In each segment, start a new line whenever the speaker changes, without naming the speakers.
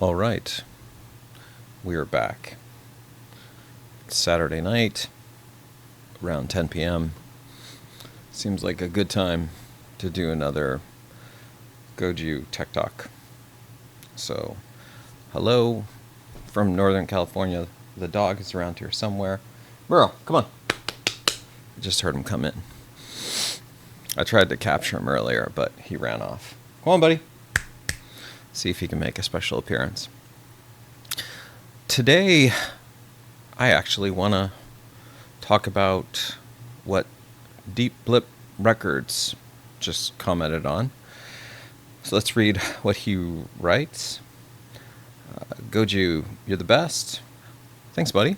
All right, we are back. It's Saturday night, around 10 p.m. Seems like a good time to do another Goju Tech Talk. So, hello from Northern California. The dog is around here somewhere. Burrow, come on. I just heard him come in. I tried to capture him earlier, but he ran off. Come on, buddy. See if he can make a special appearance. Today, I actually want to talk about what Deep Blip Records just commented on. So let's read what he writes. Goju, you're the best. Thanks, buddy.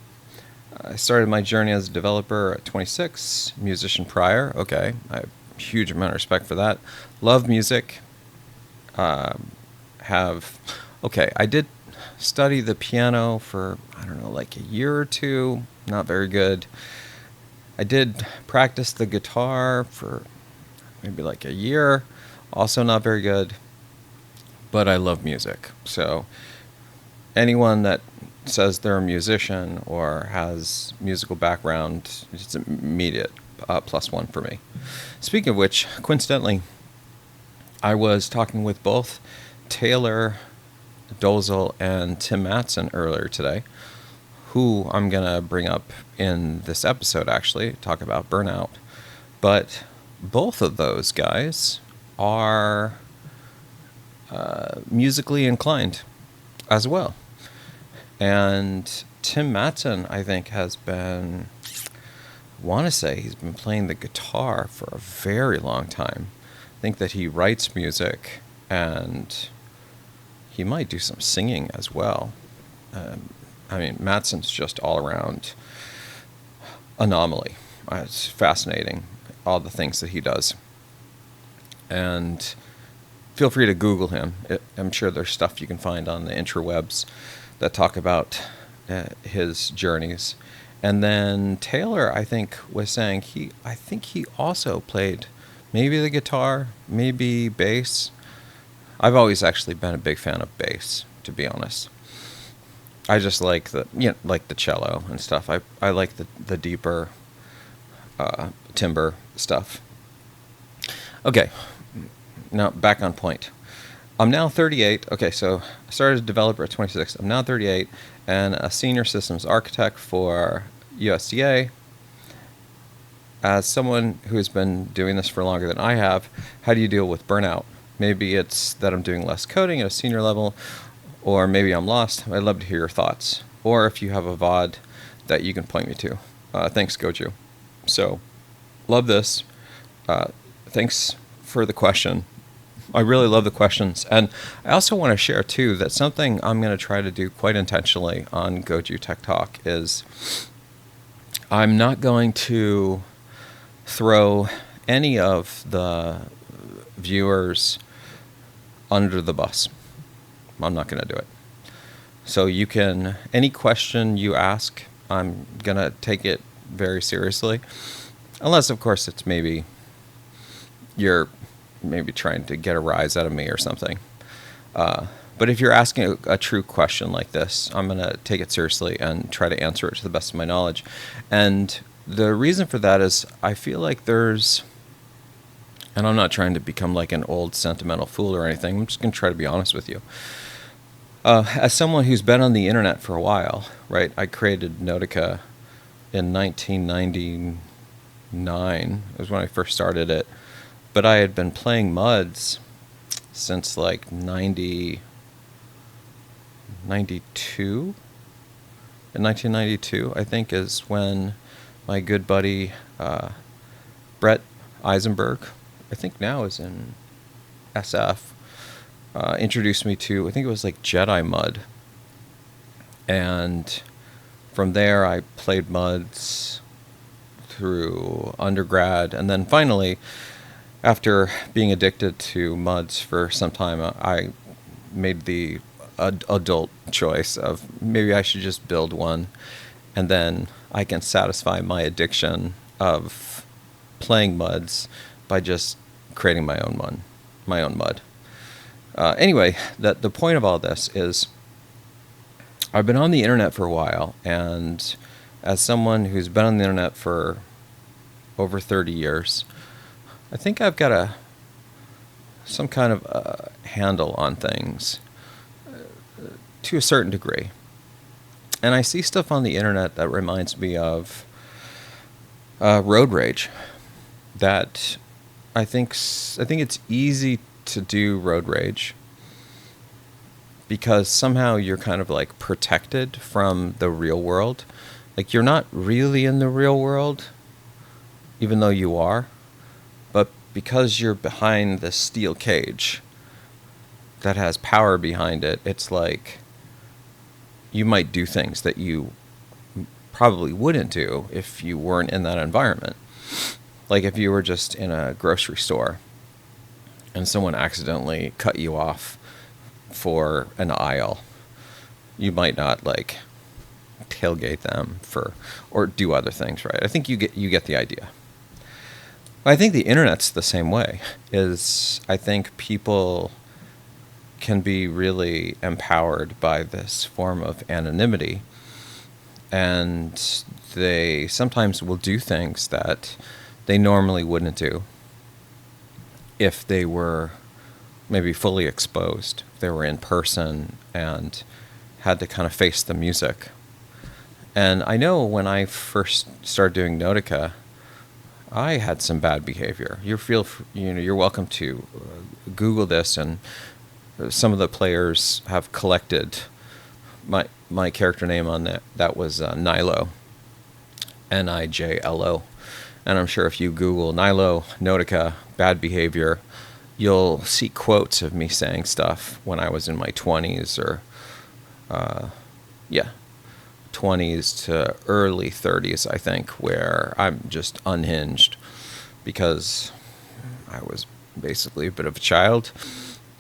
I started my journey as a developer at 26, musician prior. Okay, I have a huge amount of respect for that. Love music. I did study the piano for, like a year or two. Not very good. I did practice the guitar for maybe like a year. Also not very good. But I love music. So anyone that says they're a musician or has musical background, it's immediate +1 for me. Speaking of which, coincidentally, I was talking with both Taylor Dozel and Tim Matson earlier today, who I'm going to bring up in this episode, actually, talk about Burnout. But both of those guys are musically inclined as well. And Tim Matson, I think, he's been playing the guitar for a very long time. I think that he writes music, and he might do some singing as well. Matson's just all around anomaly. It's fascinating, all the things that he does. And feel free to Google him. I'm sure there's stuff you can find on the interwebs that talk about his journeys. And then Taylor, I think, was saying he also played maybe the guitar, maybe bass. I've always actually been a big fan of bass, to be honest. I just like the cello and stuff. I like the deeper timbre stuff. Okay, now back on point. I'm now 38. Okay, so I started as a developer at 26. I'm now 38 and a senior systems architect for USDA. As someone who has been doing this for longer than I have, how do you deal with burnout? Maybe it's that I'm doing less coding at a senior level, or maybe I'm lost. I'd love to hear your thoughts. Or if you have a VOD that you can point me to. Thanks, Goju. So, love this. Thanks for the question. I really love the questions. And I also want to share, too, that something I'm going to try to do quite intentionally on Goju Tech Talk is I'm not going to throw any of the viewers under the bus. I'm not going to do it. So any question you ask, I'm going to take it very seriously. Unless, of course, it's maybe you're trying to get a rise out of me or something. But if you're asking a true question like this, I'm going to take it seriously and try to answer it to the best of my knowledge. And the reason for that is I feel like and I'm not trying to become like an old sentimental fool or anything. I'm just going to try to be honest with you. As someone who's been on the internet for a while, right? I created Nautica in 1999. It was when I first started it. But I had been playing MUDs since like 92. In 1992, I think, is when my good buddy Brett Eisenberg, I think now is in SF, introduced me to, I think it was like Jedi Mud. And from there, I played MUDs through undergrad. And then finally, after being addicted to MUDs for some time, I made the adult choice of maybe I should just build one, and then I can satisfy my addiction of playing MUDs by just creating my own MUD. Anyway, the point of all this is I've been on the internet for a while, and as someone who's been on the internet for over 30 years, I think I've got some kind of handle on things to a certain degree. And I see stuff on the internet that reminds me of road rage. That I think it's easy to do road rage because somehow you're kind of like protected from the real world. Like you're not really in the real world, even though you are, but because you're behind this steel cage that has power behind it, it's like you might do things that you probably wouldn't do if you weren't in that environment. Like if you were just in a grocery store and someone accidentally cut you off for an aisle, you might not like tailgate them or do other things, right? I think you get the idea. I think the internet's the same way. I think people can be really empowered by this form of anonymity, and they sometimes will do things that they normally wouldn't do if they were maybe fully exposed, if they were in person and had to kind of face the music. And I know when I first started doing Nautica, I had some bad behavior. You're welcome to Google this, and some of the players have collected my character name on that. That was Nilo, Nijlo, and I'm sure if you Google Nilo Nautica bad behavior, you'll see quotes of me saying stuff when I was in my 20s or 20s to early 30s, I think, where I'm just unhinged because I was basically a bit of a child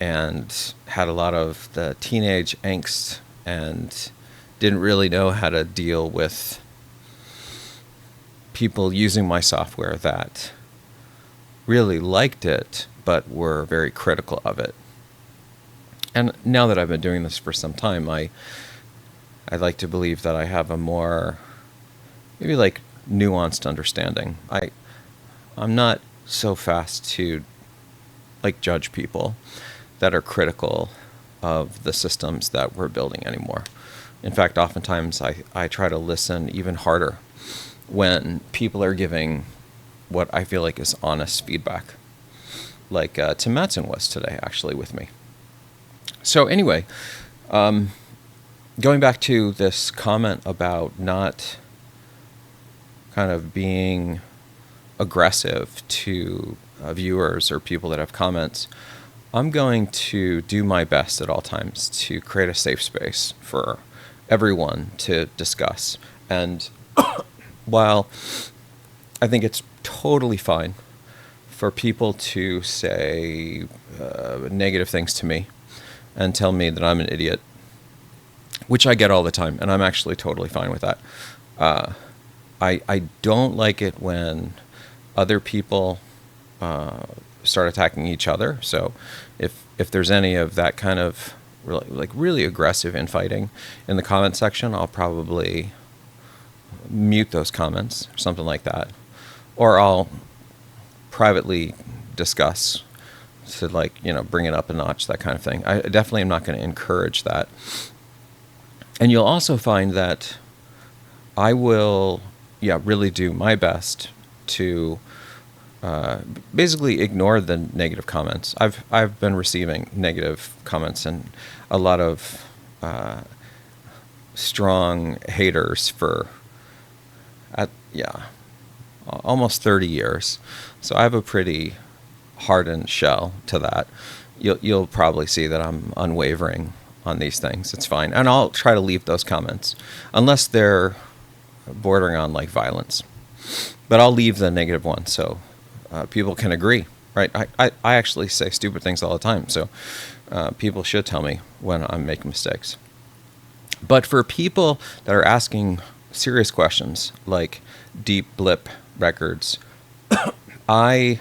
and had a lot of the teenage angst and didn't really know how to deal with people using my software that really liked it but were very critical of it. And now that I've been doing this for some time, I'd like to believe that I have a more, maybe like nuanced understanding. I'm not so fast to like judge people that are critical of the systems that we're building anymore. In fact, oftentimes I try to listen even harder when people are giving what I feel like is honest feedback. Like Tim Mattson was today, actually, with me. So anyway, going back to this comment about not kind of being aggressive to viewers or people that have comments, I'm going to do my best at all times to create a safe space for everyone to discuss. And while I think it's totally fine for people to say negative things to me and tell me that I'm an idiot, which I get all the time, and I'm actually totally fine with that. I don't like it when other people start attacking each other. So if there's any of that kind of really aggressive infighting in the comment section, I'll probably mute those comments or something like that. Or I'll privately discuss to bring it up a notch, that kind of thing. I definitely am not going to encourage that. And you'll also find that I will, really do my best to basically ignore the negative comments. I've been receiving negative comments and a lot of strong haters for almost 30 years. So I have a pretty hardened shell to that. You'll probably see that I'm unwavering on these things. It's fine. And I'll try to leave those comments unless they're bordering on like violence. But I'll leave the negative ones so people can agree, right? I actually say stupid things all the time. So people should tell me when I'm making mistakes. But for people that are asking serious questions like Deep Blip Records, I'm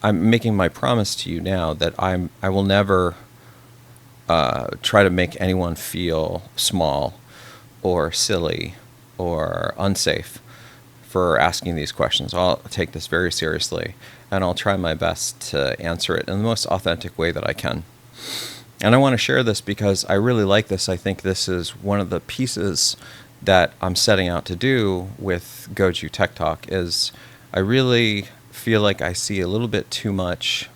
making my promise to you now that I will never try to make anyone feel small or silly or unsafe for asking these questions. I'll take this very seriously, and I'll try my best to answer it in the most authentic way that I can. And I want to share this because I really like this. I think this is one of the pieces that I'm setting out to do with Goju Tech Talk is I really feel like I see a little bit too much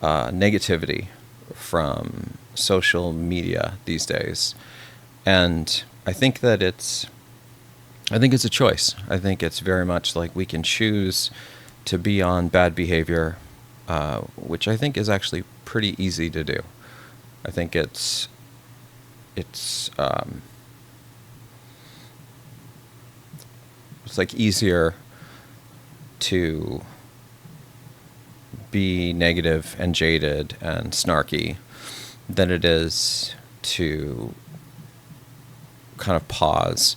negativity from social media these days. And I think that it's a choice. I think it's very much like we can choose to be on bad behavior, which I think is actually pretty easy to do. I think it's like easier to be negative and jaded and snarky than it is to kind of pause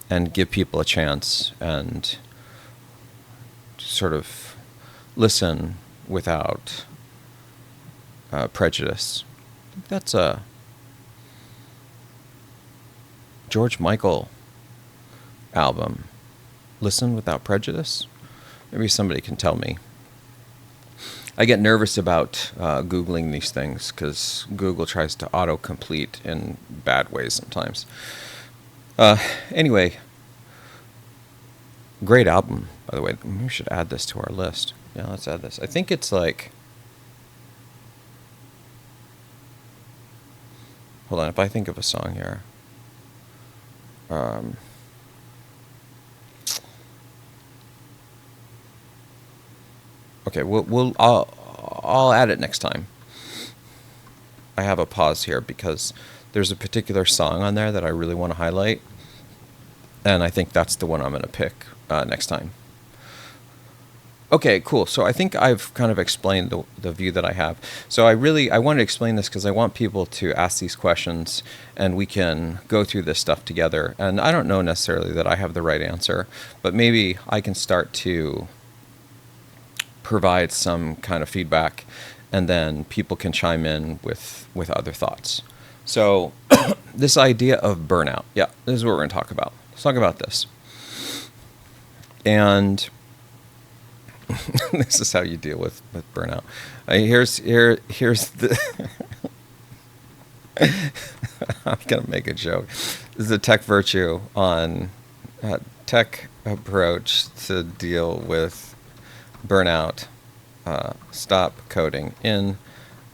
and give people a chance and sort of listen without prejudice. I think that's a George Michael album, Listen Without Prejudice. Maybe somebody can tell me. I get nervous about Googling these things because Google tries to autocomplete in bad ways sometimes. Anyway, great album, by the way. We should add this to our list. Yeah, let's add this. I think it's like... Hold on, if I think of a song here. Okay, I'll add it next time. I have a pause here because there's a particular song on there that I really want to highlight, and I think that's the one I'm going to pick next time. Okay, cool. So I think I've kind of explained the view that I have. So I want to explain this because I want people to ask these questions and we can go through this stuff together. And I don't know necessarily that I have the right answer, but maybe I can start to provide some kind of feedback and then people can chime in with other thoughts. So this idea of burnout, yeah, this is what we're going to talk about. Let's talk about this. And this is how you deal with burnout. Here's the... I'm going to make a joke. This is a tech virtue on tech approach to deal with burnout. Stop coding in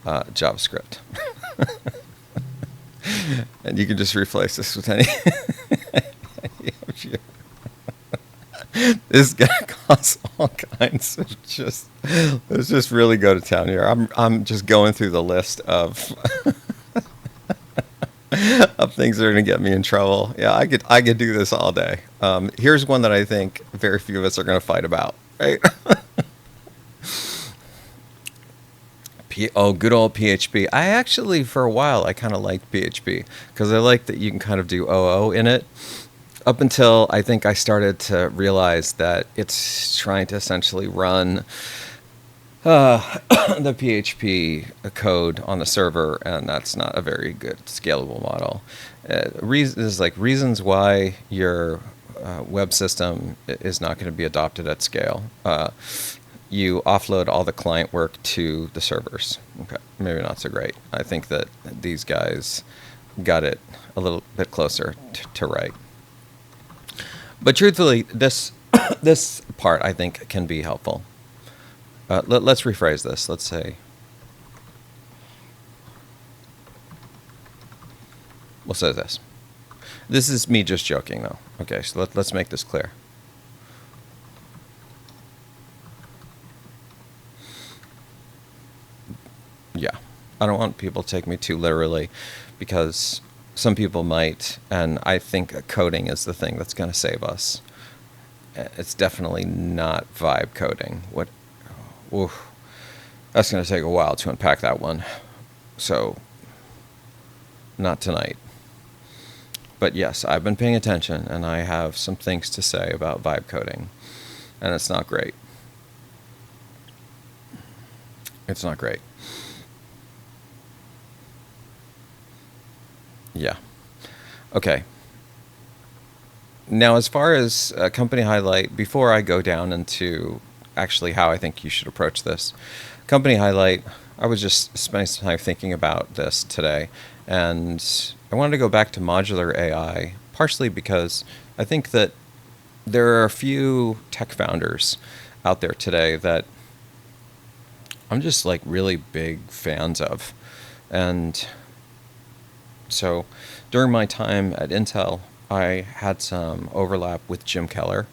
JavaScript. And you can just replace this with any... This is gonna cause all kinds of just... Let's just really go to town here. I'm just going through the list of of things that are gonna get me in trouble. Yeah, I could do this all day. Here's one that I think very few of us are gonna fight about, right? Good old PHP. I actually, for a while, I kind of liked PHP because I like that you can kind of do OO in it. Up until I think I started to realize that it's trying to essentially run the PHP code on the server, and that's not a very good scalable model. There's like reasons why your web system is not going to be adopted at scale. You offload all the client work to the servers. Okay, maybe not so great. I think that these guys got it a little bit closer to right. But truthfully, this part I think can be helpful. Let's rephrase this. Let's say, we'll say this. This is me just joking, though. Okay, so let's make this clear. Yeah, I don't want people to take me too literally, because some people might, and I think coding is the thing that's going to save us. It's definitely not vibe coding. That's going to take a while to unpack that one. So, not tonight. But yes, I've been paying attention, and I have some things to say about vibe coding, and it's not great. It's not great. Yeah. Okay. Now, as far as company highlight, before I go down into actually how I think you should approach this, company highlight, I was just spending some time thinking about this today, and I wanted to go back to modular AI, partially because I think that there are a few tech founders out there today that I'm just like really big fans of. And so during my time at Intel, I had some overlap with Jim Keller.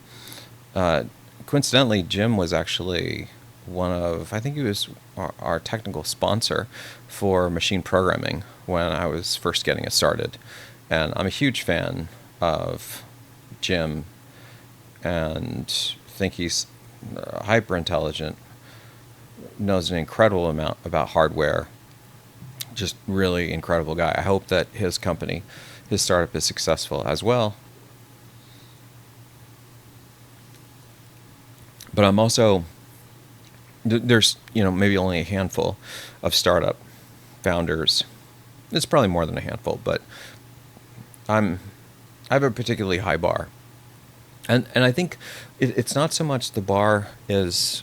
Uh, Coincidentally, Jim was actually I think he was our technical sponsor for machine programming when I was first getting it started. And I'm a huge fan of Jim and think he's hyper intelligent, knows an incredible amount about hardware, just really incredible guy. I hope that his company, his startup, is successful as well. But I'm also there's maybe only a handful of startup founders. It's probably more than a handful, but I have a particularly high bar, and I think it's not so much the bar is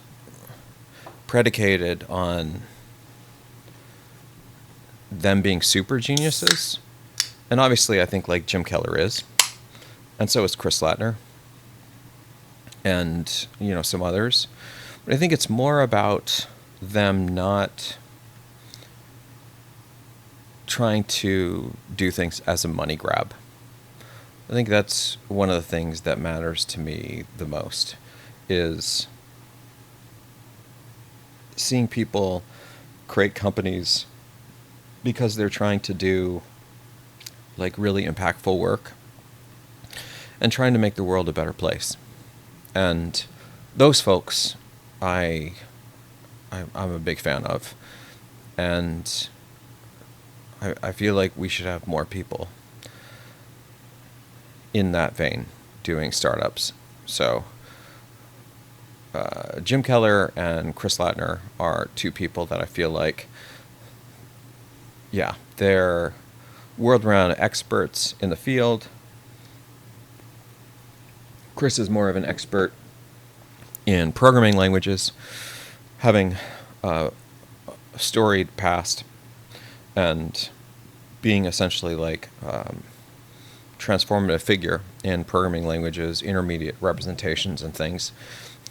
predicated on them being super geniuses, and obviously I think like Jim Keller is, and so is Chris Latner, and some others. But I think it's more about them not trying to do things as a money grab. I think that's one of the things that matters to me the most, is seeing people create companies because they're trying to do like really impactful work and trying to make the world a better place. And those folks I'm a big fan of. And I feel like we should have more people in that vein doing startups. So Jim Keller and Chris Latner are two people that I feel like, yeah, they're world-renowned experts in the field. Chris is more of an expert in programming languages, having a storied past and being essentially like transformative figure in programming languages, intermediate representations and things,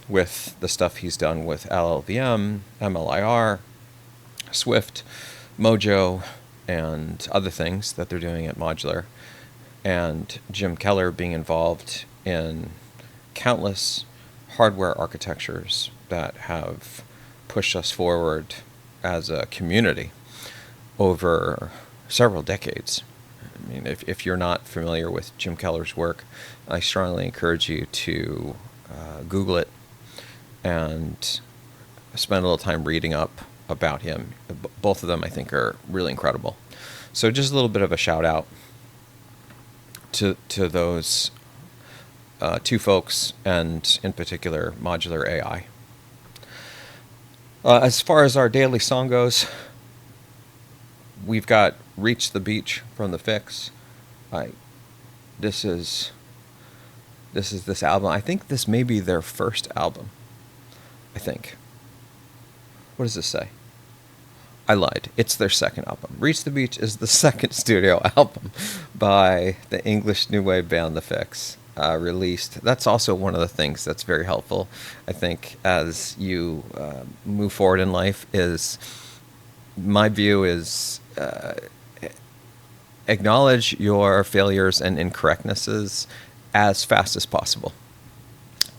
with the stuff he's done with LLVM, MLIR, Swift, Mojo, and other things that they're doing at Modular. And Jim Keller being involved in countless hardware architectures that have pushed us forward as a community over several decades. I mean, if you're not familiar with Jim Keller's work, I strongly encourage you to Google it and spend a little time reading up about him. Both of them, I think, are really incredible. So just a little bit of a shout out to those two folks, and in particular, Modular AI. As far as our daily song goes, we've got Reach the Beach from The Fix. This is this album. I think this may be their first album. I think. What does this say? I lied. It's their second album. Reach the Beach is the second studio album by the English new wave band The Fix, released. That's also one of the things that's very helpful, I think, as you move forward in life. Is my view is acknowledge your failures and incorrectnesses as fast as possible.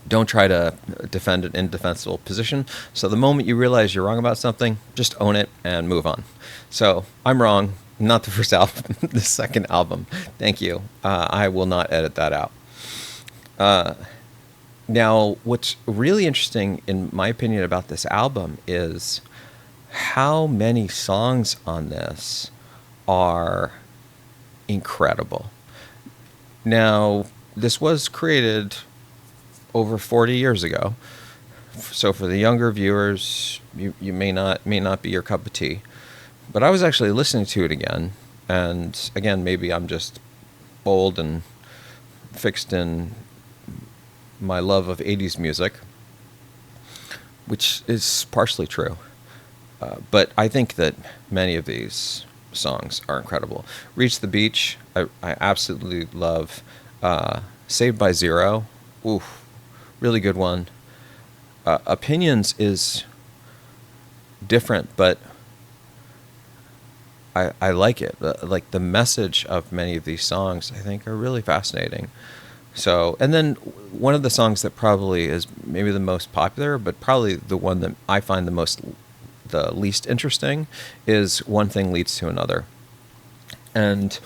Don't try to defend an indefensible position. So the moment you realize you're wrong about something, just own it and move on. So I'm wrong. Not the first album, the second album. Thank you. I will not edit that out. Now, what's really interesting, in my opinion, about this album is how many songs on this are incredible. Now, this was created over 40 years ago. So for the younger viewers, you may not be your cup of tea. But I was actually listening to it again And again, maybe I'm just old and fixed in my love of 80s music, which is partially true. But I think that many of these songs are incredible. Reach the Beach, I absolutely love. Saved by Zero, oof, really good one. Opinions is different, but I like it. Like the message of many of these songs, I think, are really fascinating. So, and then one of the songs that probably is maybe the most popular, but probably the one that I find the least interesting, is One Thing Leads to Another. And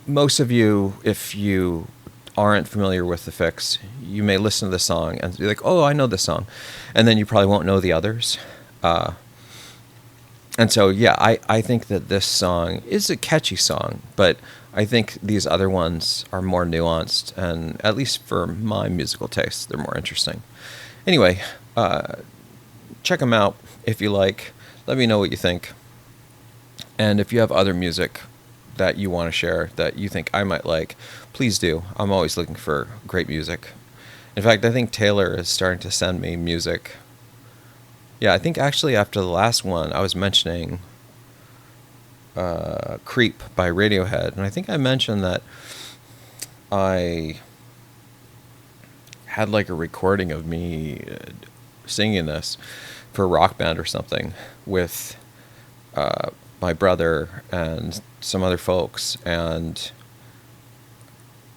most of you, if you aren't familiar with the Fix, you may listen to the song and be like, "Oh, I know this song," and then you probably won't know the others. And so, yeah, I think that this song is a catchy song, but I think these other ones are more nuanced, and at least for my musical taste, they're more interesting. Anyway, check them out if you like. Let me know what you think. And if you have other music that you want to share that you think I might like, please do. I'm always looking for great music. In fact, I think Taylor is starting to send me music. Yeah, I think actually after the last one, I was mentioning Creep by Radiohead. And I think I mentioned that I had like a recording of me singing this for a rock band or something with my brother and some other folks. And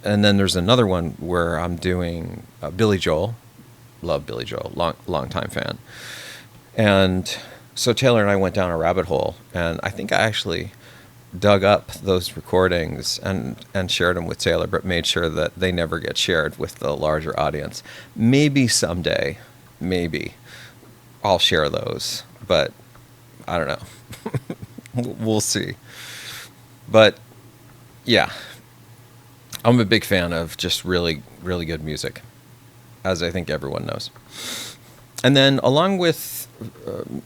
then there's another one where I'm doing Billy Joel. Love Billy Joel, long time fan. And so Taylor and I went down a rabbit hole, and I think I actually dug up those recordings and shared them with Taylor, but made sure that they never get shared with the larger audience. Maybe someday, maybe I'll share those, but I don't know. We'll see. But yeah, I'm a big fan of just really, really good music, as I think everyone knows. And then along with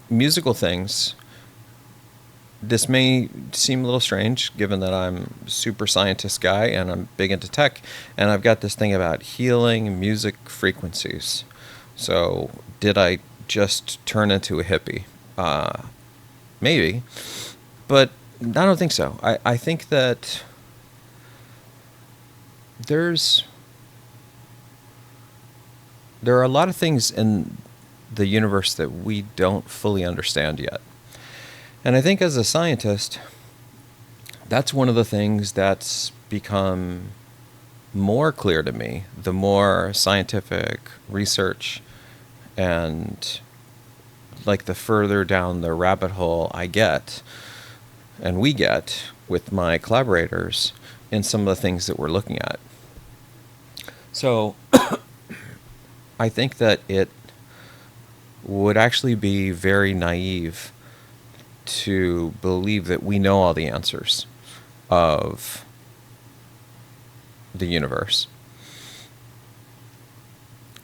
musical things, this may seem a little strange given that I'm a super scientist guy and I'm big into tech, and I've got this thing about healing music frequencies. So did I just turn into a hippie? Maybe, but I don't think so. I think that there are a lot of things in the universe that we don't fully understand yet. And I think as a scientist, that's one of the things that's become more clear to me the more scientific research and like the further down the rabbit hole I get and we get with my collaborators in some of the things that we're looking at. So I think that it would actually be very naive to believe that we know all the answers of the universe.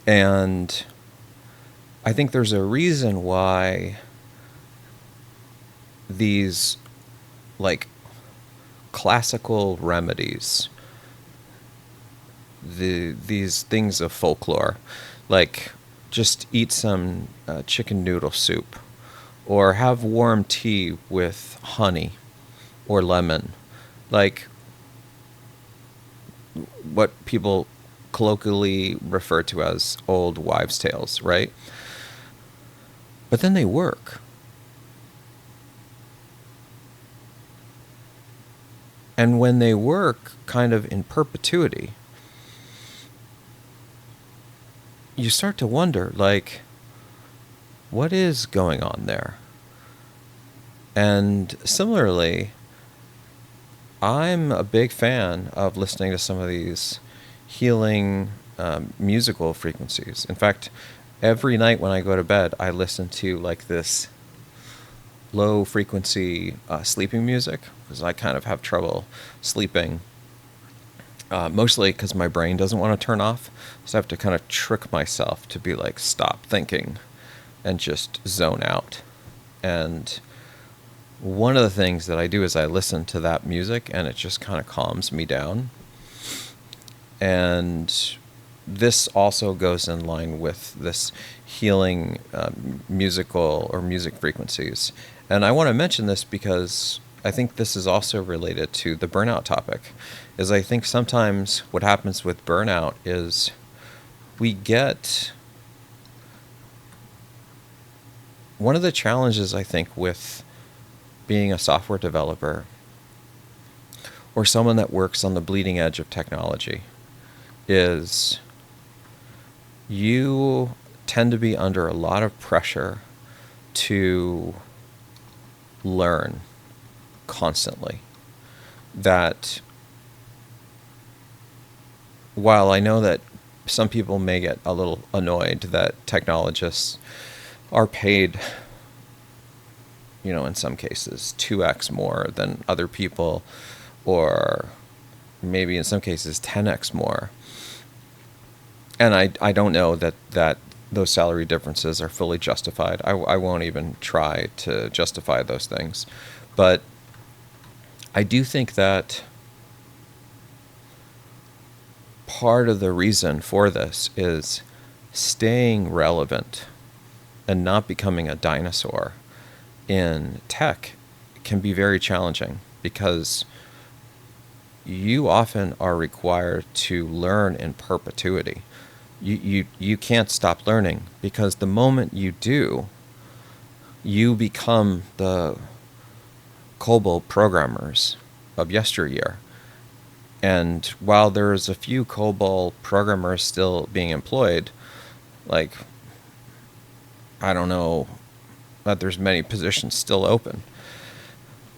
And I think there's a reason why these like classical remedies, these things of folklore, like just eat some chicken noodle soup, or have warm tea with honey or lemon, like what people colloquially refer to as old wives' tales, right? But then they work. And when they work kind of in perpetuity, you start to wonder, like, what is going on there? And similarly, I'm a big fan of listening to some of these healing musical frequencies. In fact, every night when I go to bed, I listen to like this low frequency sleeping music, because I kind of have trouble sleeping. Mostly because my brain doesn't want to turn off. So I have to kind of trick myself to be like, stop thinking and just zone out. And one of the things that I do is I listen to that music, and it just kind of calms me down. And this also goes in line with this healing musical or music frequencies. And I want to mention this because I think this is also related to the burnout topic. Is I think sometimes what happens with burnout is we get one of the challenges, I think, with being a software developer or someone that works on the bleeding edge of technology is you tend to be under a lot of pressure to learn constantly. That while I know that some people may get a little annoyed that technologists are paid, in some cases 2x more than other people, or maybe in some cases 10x more. And I don't know that those salary differences are fully justified. I won't even try to justify those things. But I do think that part of the reason for this is staying relevant and not becoming a dinosaur in tech can be very challenging, because you often are required to learn in perpetuity. You can't stop learning, because the moment you do, you become the COBOL programmers of yesteryear. And while there's a few COBOL programmers still being employed, like, I don't know that there's many positions still open,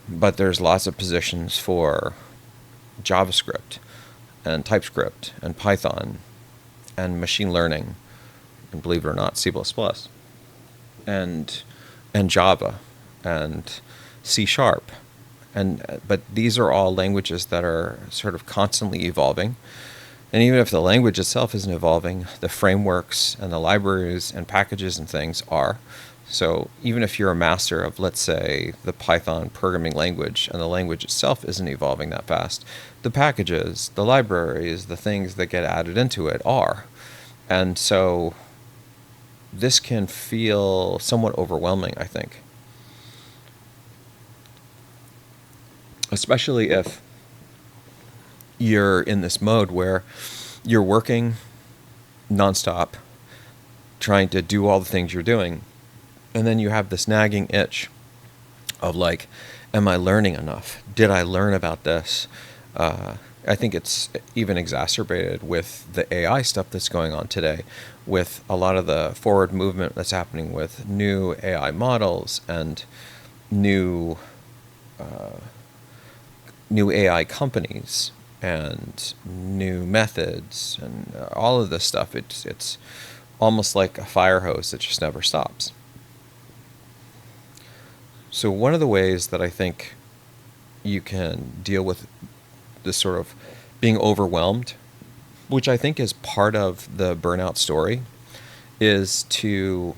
but there's lots of positions for JavaScript and TypeScript and Python and machine learning, and believe it or not, C++, and Java and C#. But these are all languages that are sort of constantly evolving. And even if the language itself isn't evolving, the frameworks and the libraries and packages and things are. So even if you're a master of, let's say, the Python programming language, and the language itself isn't evolving that fast, the packages, the libraries, the things that get added into it are. And so this can feel somewhat overwhelming, I think. Especially if you're in this mode where you're working nonstop, trying to do all the things you're doing, and then you have this nagging itch of like, am I learning enough? Did I learn about this? I think it's even exacerbated with the AI stuff that's going on today, with a lot of the forward movement that's happening with new AI models and new AI companies and new methods and all of this stuff. It's almost like a fire hose that just never stops. So one of the ways that I think you can deal with this sort of being overwhelmed, which I think is part of the burnout story, is to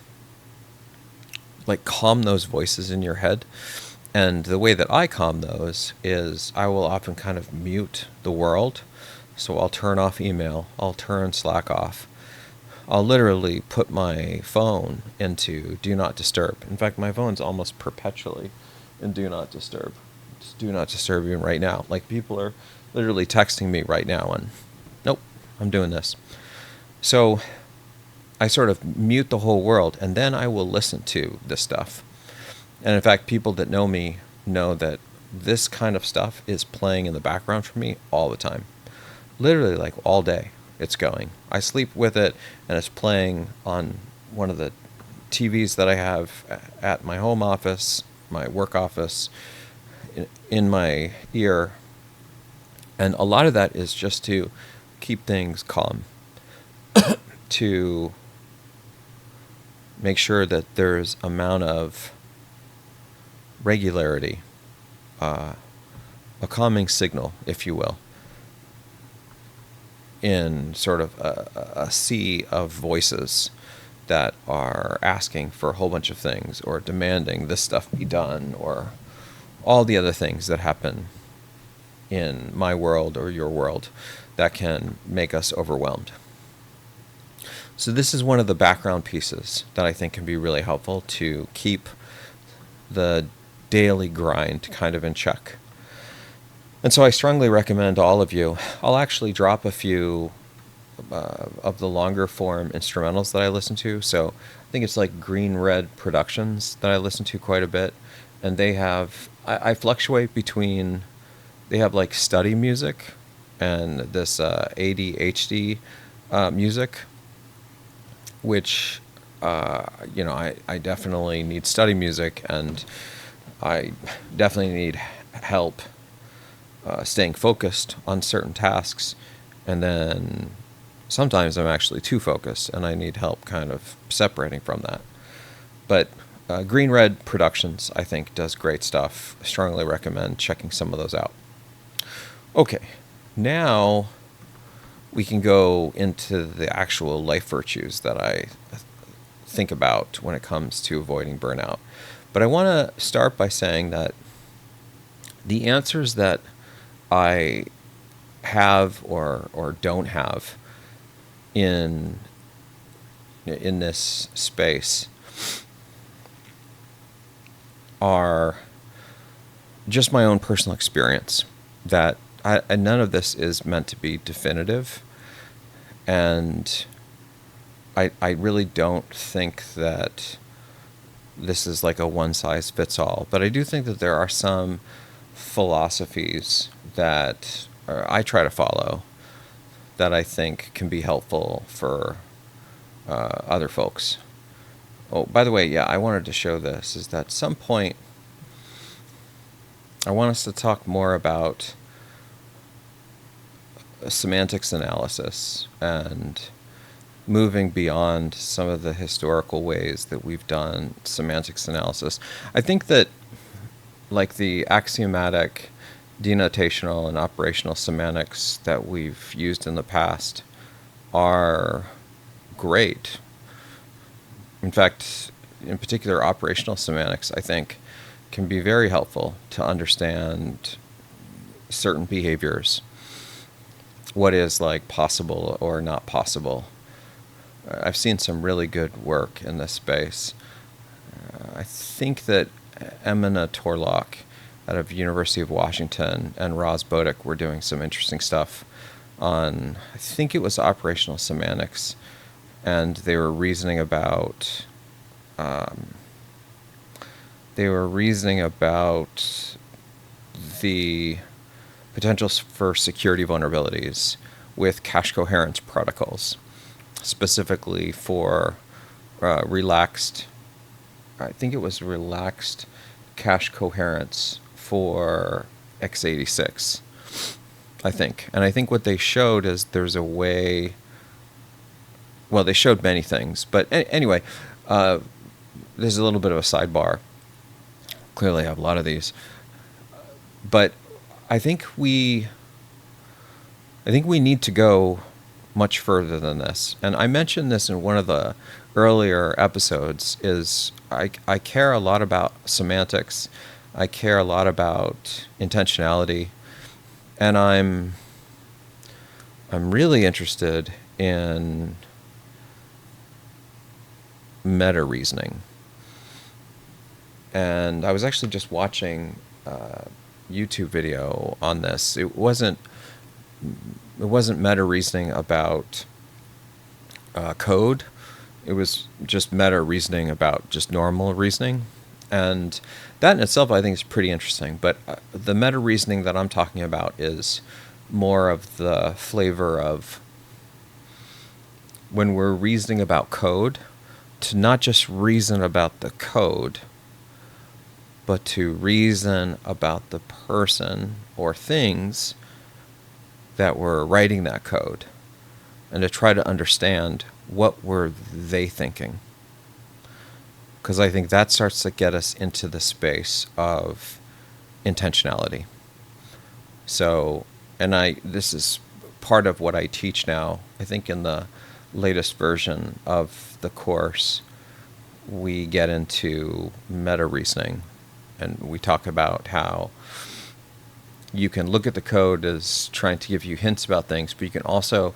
like calm those voices in your head. And the way that I calm those is I will often kind of mute the world. So I'll turn off email, I'll turn Slack off. I'll literally put my phone into do not disturb. In fact, my phone's almost perpetually in do not disturb. It's do not disturb even right now. Like, people are literally texting me right now and nope, I'm doing this. So I sort of mute the whole world, and then I will listen to this stuff. And in fact, people that know me know that this kind of stuff is playing in the background for me all the time. Literally, like, all day it's going. I sleep with it, and it's playing on one of the TVs that I have at my home office, my work office, in my ear. And a lot of that is just to keep things calm, to make sure that there's amount of regularity, a calming signal, if you will, in sort of a sea of voices that are asking for a whole bunch of things, or demanding this stuff be done, or all the other things that happen in my world or your world that can make us overwhelmed. So this is one of the background pieces that I think can be really helpful to keep the daily grind kind of in check. And so I strongly recommend all of you, I'll actually drop a few of the longer form instrumentals that I listen to. So I think it's like Green Red Productions that I listen to quite a bit. And they have, I fluctuate between, they have like study music and this ADHD music, which, I definitely need study music, and I definitely need help staying focused on certain tasks. And then sometimes I'm actually too focused and I need help kind of separating from that. But Green Red Productions, I think, does great stuff. I strongly recommend checking some of those out. Okay, now we can go into the actual life virtues that I think about when it comes to avoiding burnout. But I want to start by saying that the answers that I have or don't have in this space are just my own personal experience. That and none of this is meant to be definitive, and I really don't think that this is like a one-size-fits-all. But I do think that there are some philosophies that I try to follow that I think can be helpful for other folks. Oh, by the way, yeah, I wanted to show this, is that at some point I want us to talk more about semantics analysis and moving beyond some of the historical ways that we've done semantics analysis. I think that like the axiomatic, denotational, and operational semantics that we've used in the past are great. In fact, in particular, operational semantics, I think, can be very helpful to understand certain behaviors. What is like possible or not possible. I've seen some really good work in this space. I think that Emina Torlock out of University of Washington and Roz Bodick were doing some interesting stuff on, I think it was operational semantics, and they were reasoning about the potential for security vulnerabilities with cache coherence protocols, specifically for relaxed cache coherence for x86, I think. And I think what they showed is there's a way, well, they showed many things, but anyway, there's a little bit of a sidebar. Clearly I have a lot of these, but I think we need to go much further than this. And I mentioned this in one of the earlier episodes, is I care a lot about semantics. I care a lot about intentionality. And I'm really interested in meta reasoning. And I was actually just watching a YouTube video on this. It wasn't meta reasoning about code. It was just meta reasoning about just normal reasoning. And that in itself, I think, is pretty interesting. But the meta reasoning that I'm talking about is more of the flavor of when we're reasoning about code, to not just reason about the code, but to reason about the person or things that were writing that code, and to try to understand what were they thinking. Because I think that starts to get us into the space of intentionality. So, and this is part of what I teach now. I think in the latest version of the course, we get into meta reasoning. And we talk about how you can look at the code as trying to give you hints about things, but you can also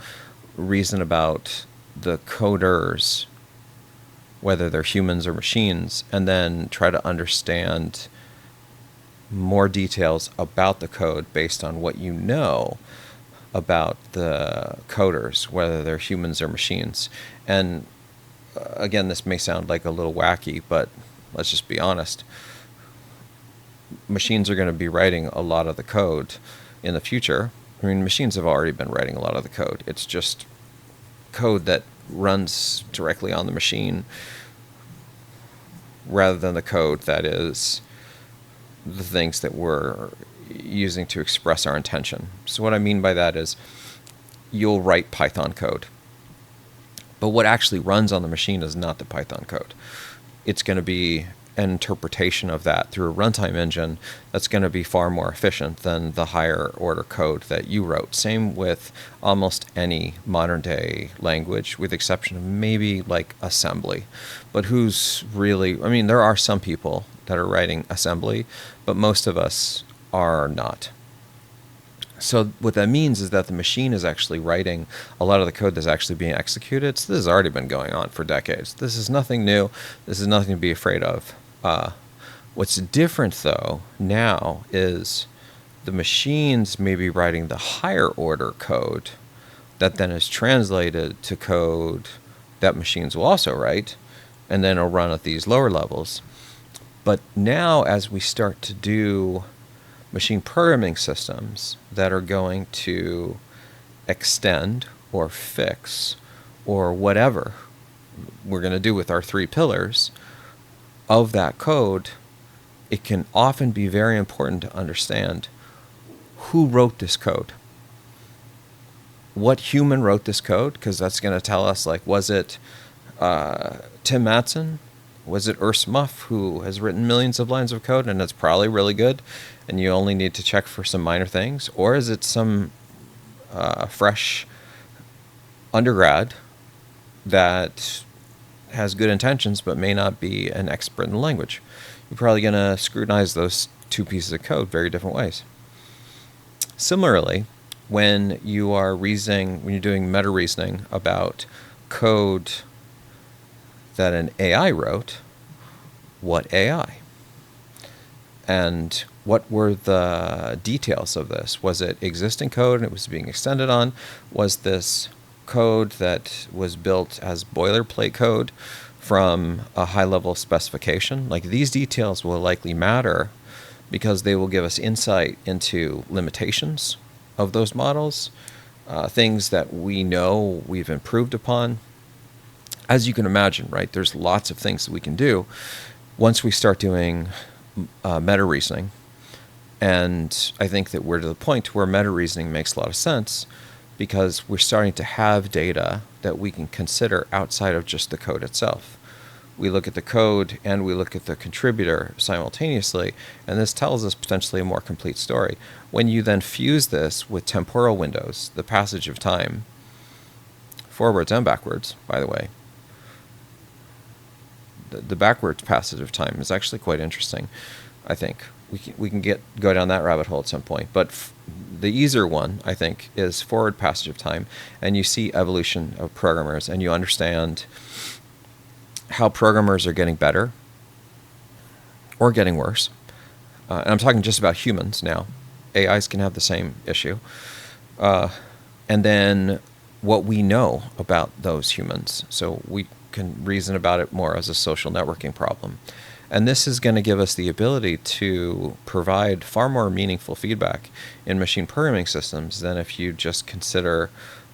reason about the coders, whether they're humans or machines, and then try to understand more details about the code based on what you know about the coders, whether they're humans or machines. And again, this may sound like a little wacky, but let's just be honest. Machines are going to be writing a lot of the code in the future. I mean, machines have already been writing a lot of the code. It's just code that runs directly on the machine rather than the code that is the things that we're using to express our intention. So what I mean by that is you'll write Python code, but what actually runs on the machine is not the Python code. It's going to be an interpretation of that through a runtime engine that's going to be far more efficient than the higher order code that you wrote. Same with almost any modern day language, with the exception of maybe like assembly. But who's really, I mean, there are some people that are writing assembly, but most of us are not. So what that means is that the machine is actually writing a lot of the code that's actually being executed. So this has already been going on for decades. This is nothing new. This is nothing to be afraid of. What's different, though, now is the machines may be writing the higher order code that then is translated to code that machines will also write, and then it'll run at these lower levels. But now, as we start to do machine programming systems that are going to extend or fix or whatever we're going to do with our 3 pillars of that code, it can often be very important to understand who wrote this code. What human wrote this code? Because that's going to tell us, like, was it Tim Matson? Was it Urs Muff, who has written millions of lines of code and it's probably really good and you only need to check for some minor things? Or is it some fresh undergrad that has good intentions but may not be an expert in the language? You're probably going to scrutinize those 2 pieces of code very different ways. Similarly, when you're doing meta reasoning about code that an AI wrote, what AI? And what were the details of this? Was it existing code and it was being extended on? Was this code that was built as boilerplate code from a high-level specification? Like, these details will likely matter because they will give us insight into limitations of those models, things that we know we've improved upon. As you can imagine, right, there's lots of things that we can do once we start doing meta reasoning. And I think that we're to the point where meta reasoning makes a lot of sense because we're starting to have data that we can consider outside of just the code itself. We look at the code and we look at the contributor simultaneously, and this tells us potentially a more complete story. When you then fuse this with temporal windows, the passage of time, forwards and backwards, by the way, the backwards passage of time is actually quite interesting, I think. We can go down that rabbit hole at some point. But the easier one, I think, is forward passage of time. And you see evolution of programmers, and you understand how programmers are getting better or getting worse. And I'm talking just about humans now. AIs can have the same issue. And then what we know about those humans. So we can reason about it more as a social networking problem. And this is going to give us the ability to provide far more meaningful feedback in machine programming systems than if you just consider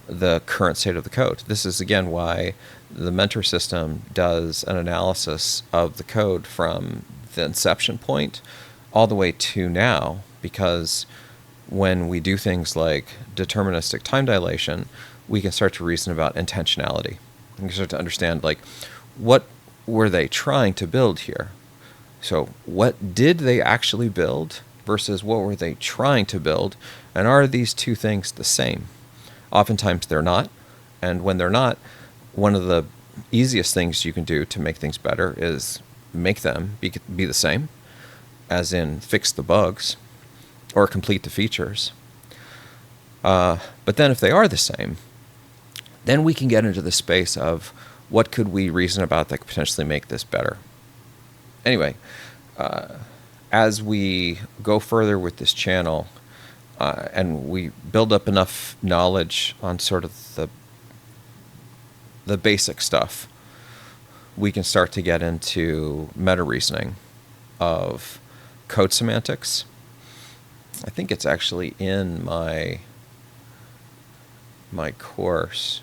the current state of the code. This is, again, why the mentor system does an analysis of the code from the inception point all the way to now, because when we do things like deterministic time dilation, we can start to reason about intentionality. We can start to understand, like, what were they trying to build here? So what did they actually build versus what were they trying to build? And are these 2 things the same? Oftentimes they're not. And when they're not, one of the easiest things you can do to make things better is make them be the same. as in fix the bugs or complete the features. But then if they are the same, then we can get into the space of what could we reason about that could potentially make this better. Anyway, as we go further with this channel, and we build up enough knowledge on sort of the basic stuff, we can start to get into meta reasoning of code semantics. I think it's actually in my course.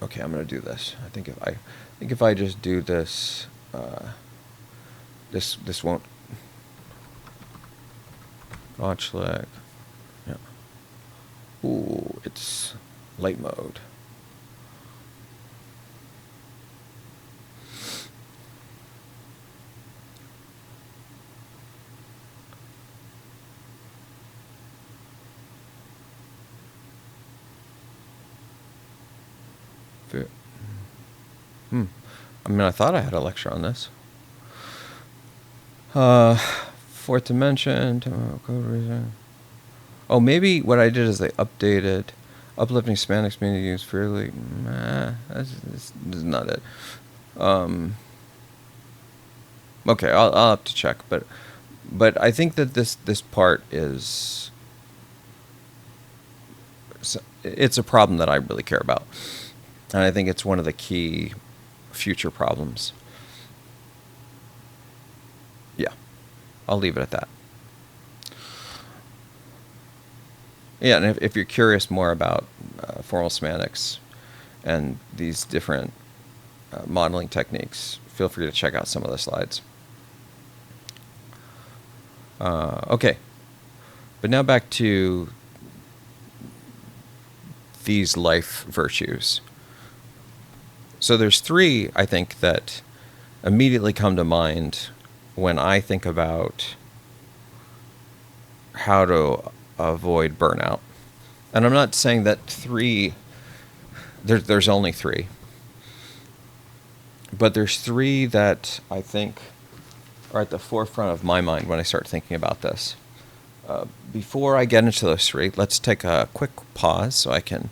Okay, I'm going to do this. I think if I just do this, this won't. Gotcha. Yeah. Ooh, it's light mode. I mean, I thought I had a lecture on this. Fourth dimension, code reason. Oh, maybe what I did is they updated uplifting semantics meaning used fairly. This is not it. Okay, I'll have to check, but I think that this part is, it's a problem that I really care about, and I think it's one of the key future problems. Yeah, I'll leave it at that. Yeah, and if you're curious more about formal semantics and these different modeling techniques, feel free to check out some of the slides. Okay, but now back to these life virtues. So there's three, I think, that immediately come to mind when I think about how to avoid burnout. And I'm not saying that there's only three, but there's three that I think are at the forefront of my mind when I start thinking about this. Before I get into those three, let's take a quick pause so I can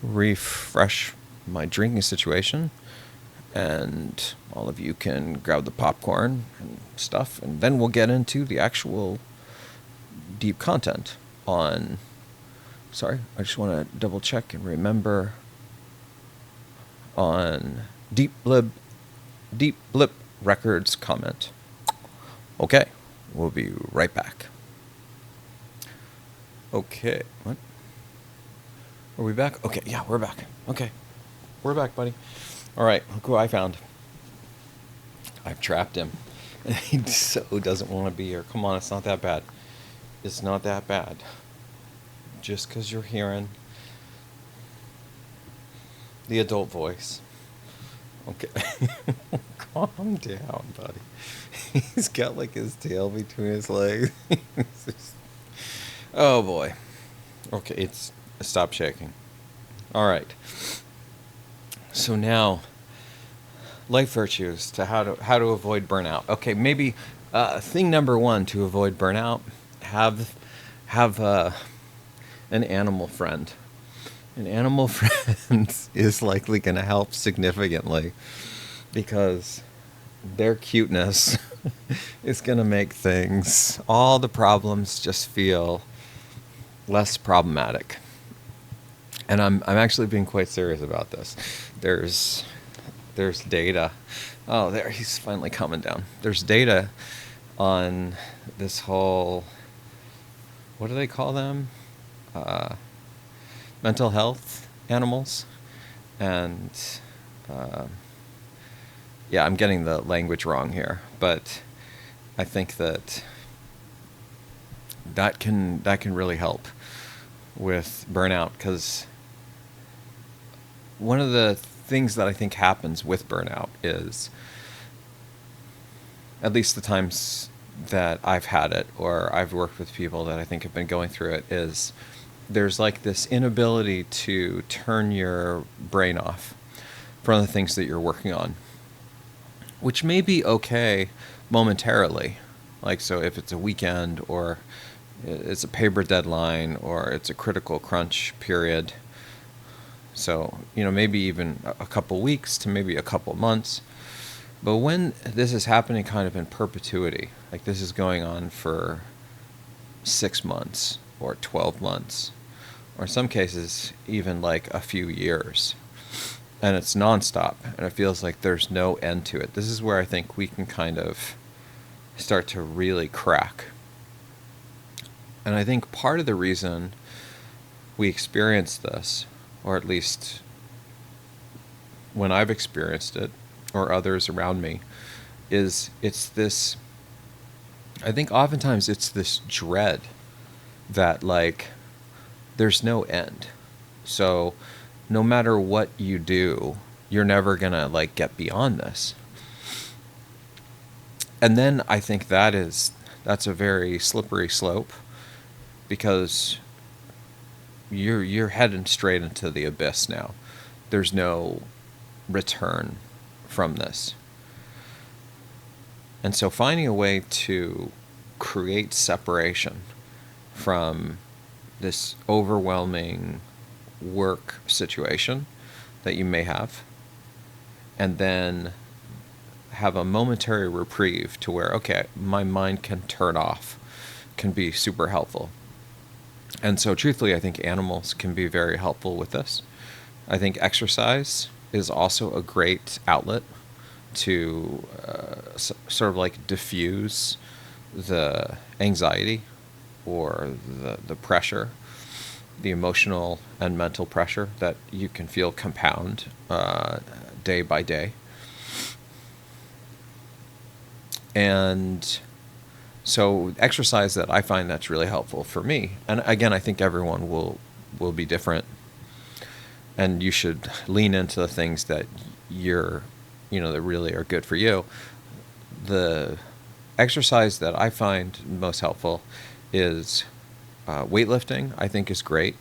refresh my drinking situation, and all of you can grab the popcorn and stuff, and then we'll get into the actual deep content on. Sorry, I just want to double check and remember on Deep Blip Records comment. Okay, we'll be right back. Okay, what? Are we back? Okay, yeah, we're back. Okay, we're back, buddy. All right, look who I found. I've trapped him. And he so doesn't want to be here. Come on, it's not that bad. It's not that bad. Just because you're hearing the adult voice. Okay. Calm down, buddy. He's got like his tail between his legs. Oh boy. Okay, stop shaking. All right. So now, life virtues to how to avoid burnout. Okay, maybe thing number one to avoid burnout: have an animal friend. An animal friend is likely going to help significantly because their cuteness is going to make all the problems just feel less problematic. And I'm actually being quite serious about this. There's data. Oh, there, he's finally coming down. There's data on this whole, what do they call them? Mental health animals. And yeah, I'm getting the language wrong here, but I think that can really help with burnout, because one of the things that I think happens with burnout is, at least the times that I've had it or I've worked with people that I think have been going through it, is there's like this inability to turn your brain off. from the things that you're working on, which may be okay momentarily. Like, so if it's a weekend or it's a paper deadline or it's a critical crunch period, so, maybe even a couple weeks to maybe a couple months. But when this is happening kind of in perpetuity, like this is going on for 6 months or 12 months, or in some cases even like a few years, and it's nonstop, and it feels like there's no end to it, this is where I think we can kind of start to really crack. And I think part of the reason we experience this, or at least when I've experienced it, or others around me, is I think oftentimes it's this dread that, like, there's no end. So no matter what you do, you're never gonna, like, get beyond this. And then I think that's a very slippery slope, because you're heading straight into the abyss now. There's no return from this. And so finding a way to create separation from this overwhelming work situation that you may have, and then have a momentary reprieve to where, okay, my mind can turn off, can be super helpful. And so truthfully, I think animals can be very helpful with this. I think exercise is also a great outlet to sort of like diffuse the anxiety or the pressure, the emotional and mental pressure that you can feel compound day by day. And so exercise that I find that's really helpful for me, and again, I think everyone will be different, and you should lean into the things that that really are good for you. The exercise that I find most helpful is weightlifting. I think is great.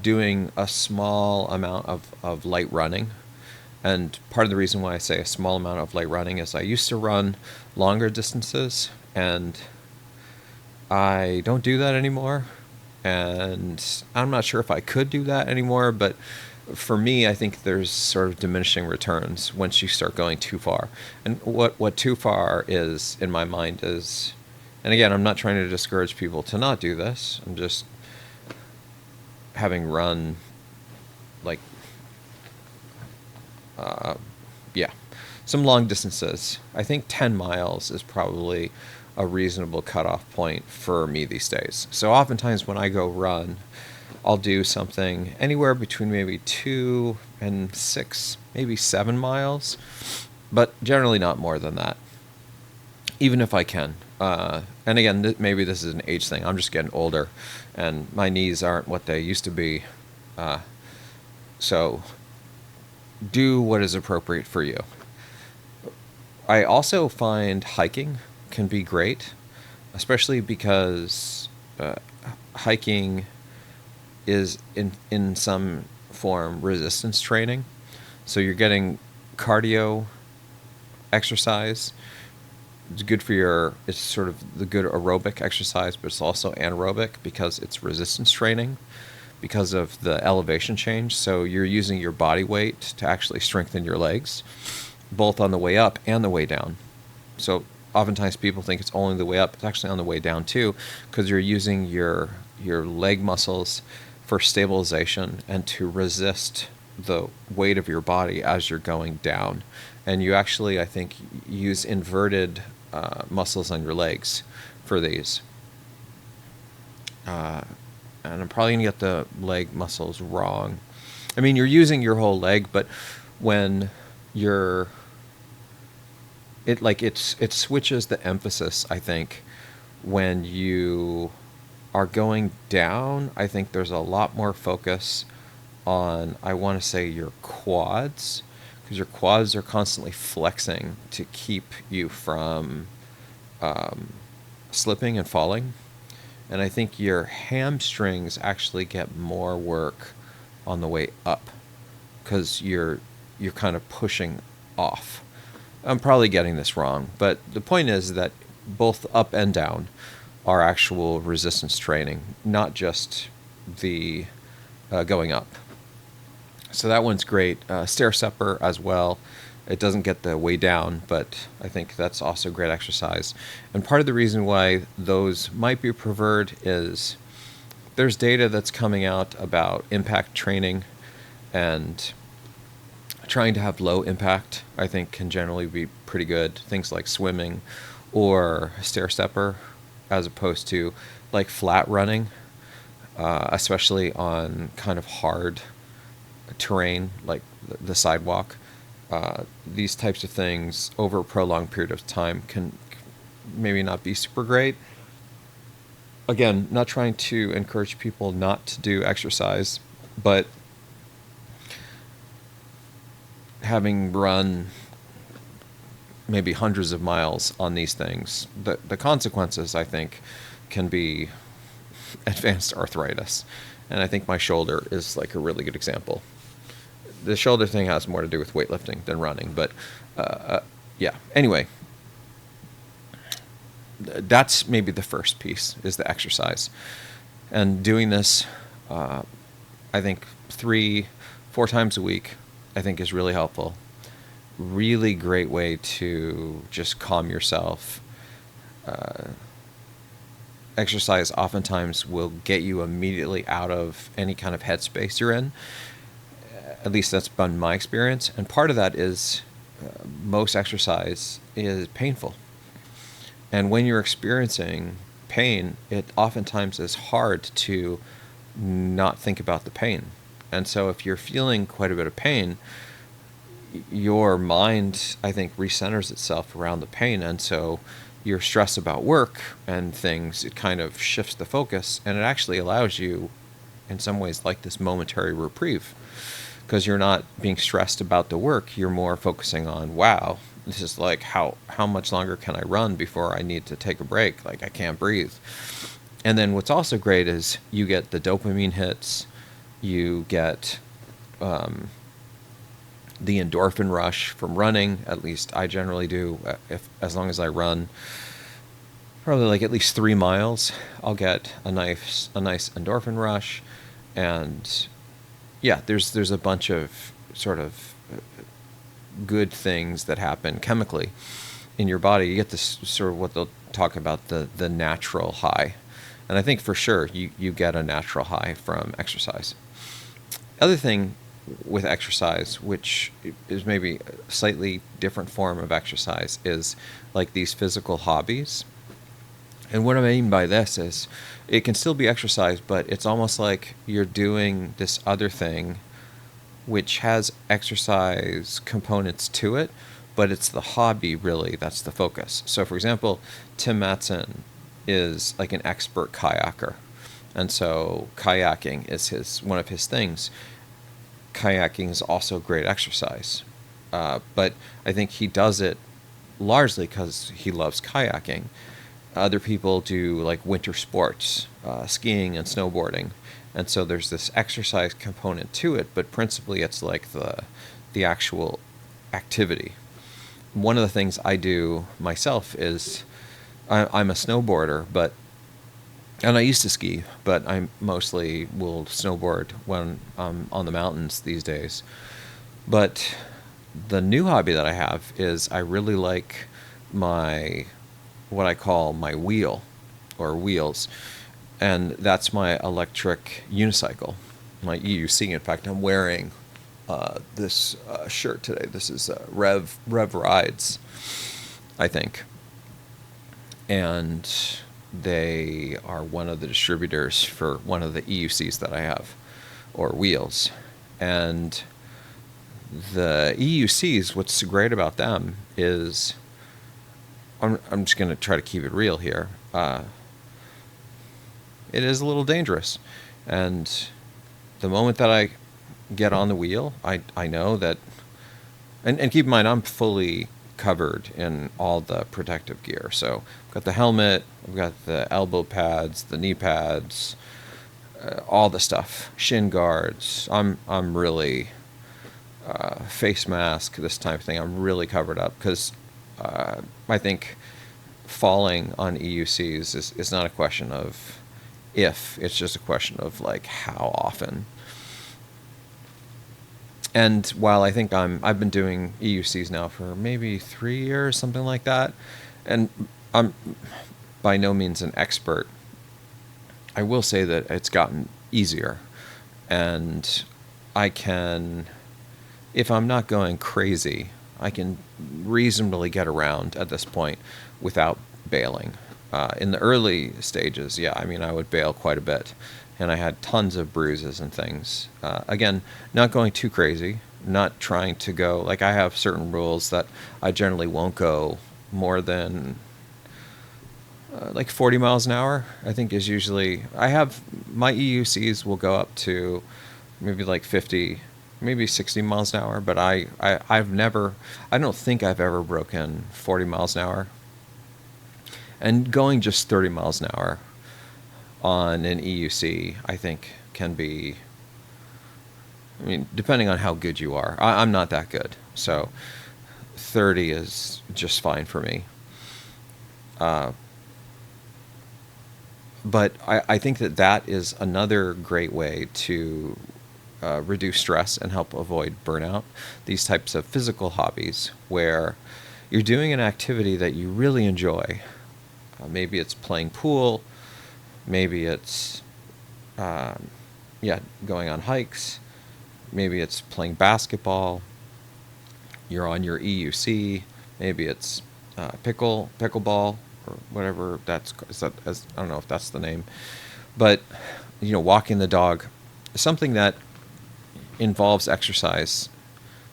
Doing a small amount of light running. And part of the reason why I say a small amount of light running is I used to run longer distances, and I don't do that anymore. And I'm not sure if I could do that anymore, but for me, I think there's sort of diminishing returns once you start going too far. And what too far is, in my mind, is, and again, I'm not trying to discourage people to not do this. I'm just having run, like, some long distances. I think 10 miles is probably a reasonable cutoff point for me these days. So oftentimes when I go run, I'll do something anywhere between maybe 2 and 6, maybe 7 miles, but generally not more than that, even if I can. And again, maybe this is an age thing. I'm just getting older, and my knees aren't what they used to be. So do what is appropriate for you. I also find hiking can be great, especially because hiking is in some form resistance training. So you're getting cardio exercise. It's good for it's sort of the good aerobic exercise, but it's also anaerobic because it's resistance training because of the elevation change. So you're using your body weight to actually strengthen your legs, both on the way up and the way down. So oftentimes people think it's only the way up. It's actually on the way down too, because you're using your leg muscles for stabilization and to resist the weight of your body as you're going down. And you actually, I think, use inverted muscles on your legs for these. And I'm probably going to get the leg muscles wrong. I mean, you're using your whole leg, but when it switches the emphasis, I think, when you are going down. I think there's a lot more focus on, I want to say, your quads, because your quads are constantly flexing to keep you from slipping and falling. And I think your hamstrings actually get more work on the way up, because you're kind of pushing off. I'm probably getting this wrong, but the point is that both up and down are actual resistance training, not just the going up. So that one's great. Stair stepper as well. It doesn't get the way down, but I think that's also great exercise. And part of the reason why those might be preferred is there's data that's coming out about impact training, and trying to have low impact, I think, can generally be pretty good. Things like swimming or stair stepper, as opposed to like flat running, especially on kind of hard terrain like the sidewalk. These types of things over a prolonged period of time can maybe not be super great. Again, not trying to encourage people not to do exercise, but having run maybe hundreds of miles on these things, the consequences, I think, can be advanced arthritis. And I think my shoulder is like a really good example. The shoulder thing has more to do with weightlifting than running, but yeah. Anyway, that's maybe the first piece, is the exercise. And doing this, I think 3-4 times a week, I think is really helpful. Really great way to just calm yourself. Exercise oftentimes will get you immediately out of any kind of headspace you're in. At least that's been my experience. And part of that is most exercise is painful. And when you're experiencing pain, it oftentimes is hard to not think about the pain. And so if you're feeling quite a bit of pain, your mind, I think, recenters itself around the pain. And so your stress about work and things, it kind of shifts the focus, and it actually allows you, in some ways, like this momentary reprieve, because you're not being stressed about the work. You're more focusing on, wow, this is like, how much longer can I run before I need to take a break? Like, I can't breathe. And then what's also great is you get the dopamine hits, you get the endorphin rush from running. At least I generally do. As long as I run probably like at least 3 miles, I'll get a nice endorphin rush. And yeah, there's a bunch of sort of good things that happen chemically in your body. You get this sort of what they'll talk about, the natural high. And I think for sure you get a natural high from exercise. Other thing with exercise, which is maybe a slightly different form of exercise, is like these physical hobbies. And what I mean by this is it can still be exercise, but it's almost like you're doing this other thing which has exercise components to it, but it's the hobby really that's the focus. So for example, Tim Matson is like an expert kayaker. And so kayaking is one of his things. Kayaking is also great exercise. But I think he does it largely because he loves kayaking. Other people do like winter sports, skiing and snowboarding. And so there's this exercise component to it, but principally it's like the actual activity. One of the things I do myself is I'm a snowboarder, and I used to ski, but I mostly will snowboard when I'm on the mountains these days. But the new hobby that I have is I really like what I call my wheel, or wheels. And that's my electric unicycle, my EUC. In fact, I'm wearing this shirt today. This is Rev Rides, I think. And they are one of the distributors for one of the EUCs that I have, or wheels. And the EUCs, what's great about them is, I'm just going to try to keep it real here. It is a little dangerous. And the moment that I get on the wheel, I know that, and keep in mind, I'm fully covered in all the protective gear. So I've got the helmet, I've got the elbow pads, the knee pads, all the stuff, shin guards. I'm really face mask, this type of thing. I'm really covered up because I think falling on EUCs is not a question of if, it's just a question of like how often. And while I think I've been doing EUCs now for maybe 3 years, something like that, and I'm by no means an expert, I will say that it's gotten easier, and I can, if I'm not going crazy, I can reasonably get around at this point without bailing. In the early stages, yeah, I mean, I would bail quite a bit, and I had tons of bruises and things. Again, not going too crazy, not trying to go, like, I have certain rules that I generally won't go more than like 40 miles an hour, I think is usually, I have, my EUCs will go up to maybe like 50, maybe 60 miles an hour, but I've never, I don't think I've ever broken 40 miles an hour. And going just 30 miles an hour on an EUC, I think can be, I mean, depending on how good you are. I'm not that good, so 30 is just fine for me. But I think that is another great way to reduce stress and help avoid burnout. These types of physical hobbies where you're doing an activity that you really enjoy. Maybe it's playing pool, maybe it's going on hikes, maybe it's playing basketball, you're on your EUC, maybe it's pickleball or whatever I don't know if that's the name, but walking the dog, something that involves exercise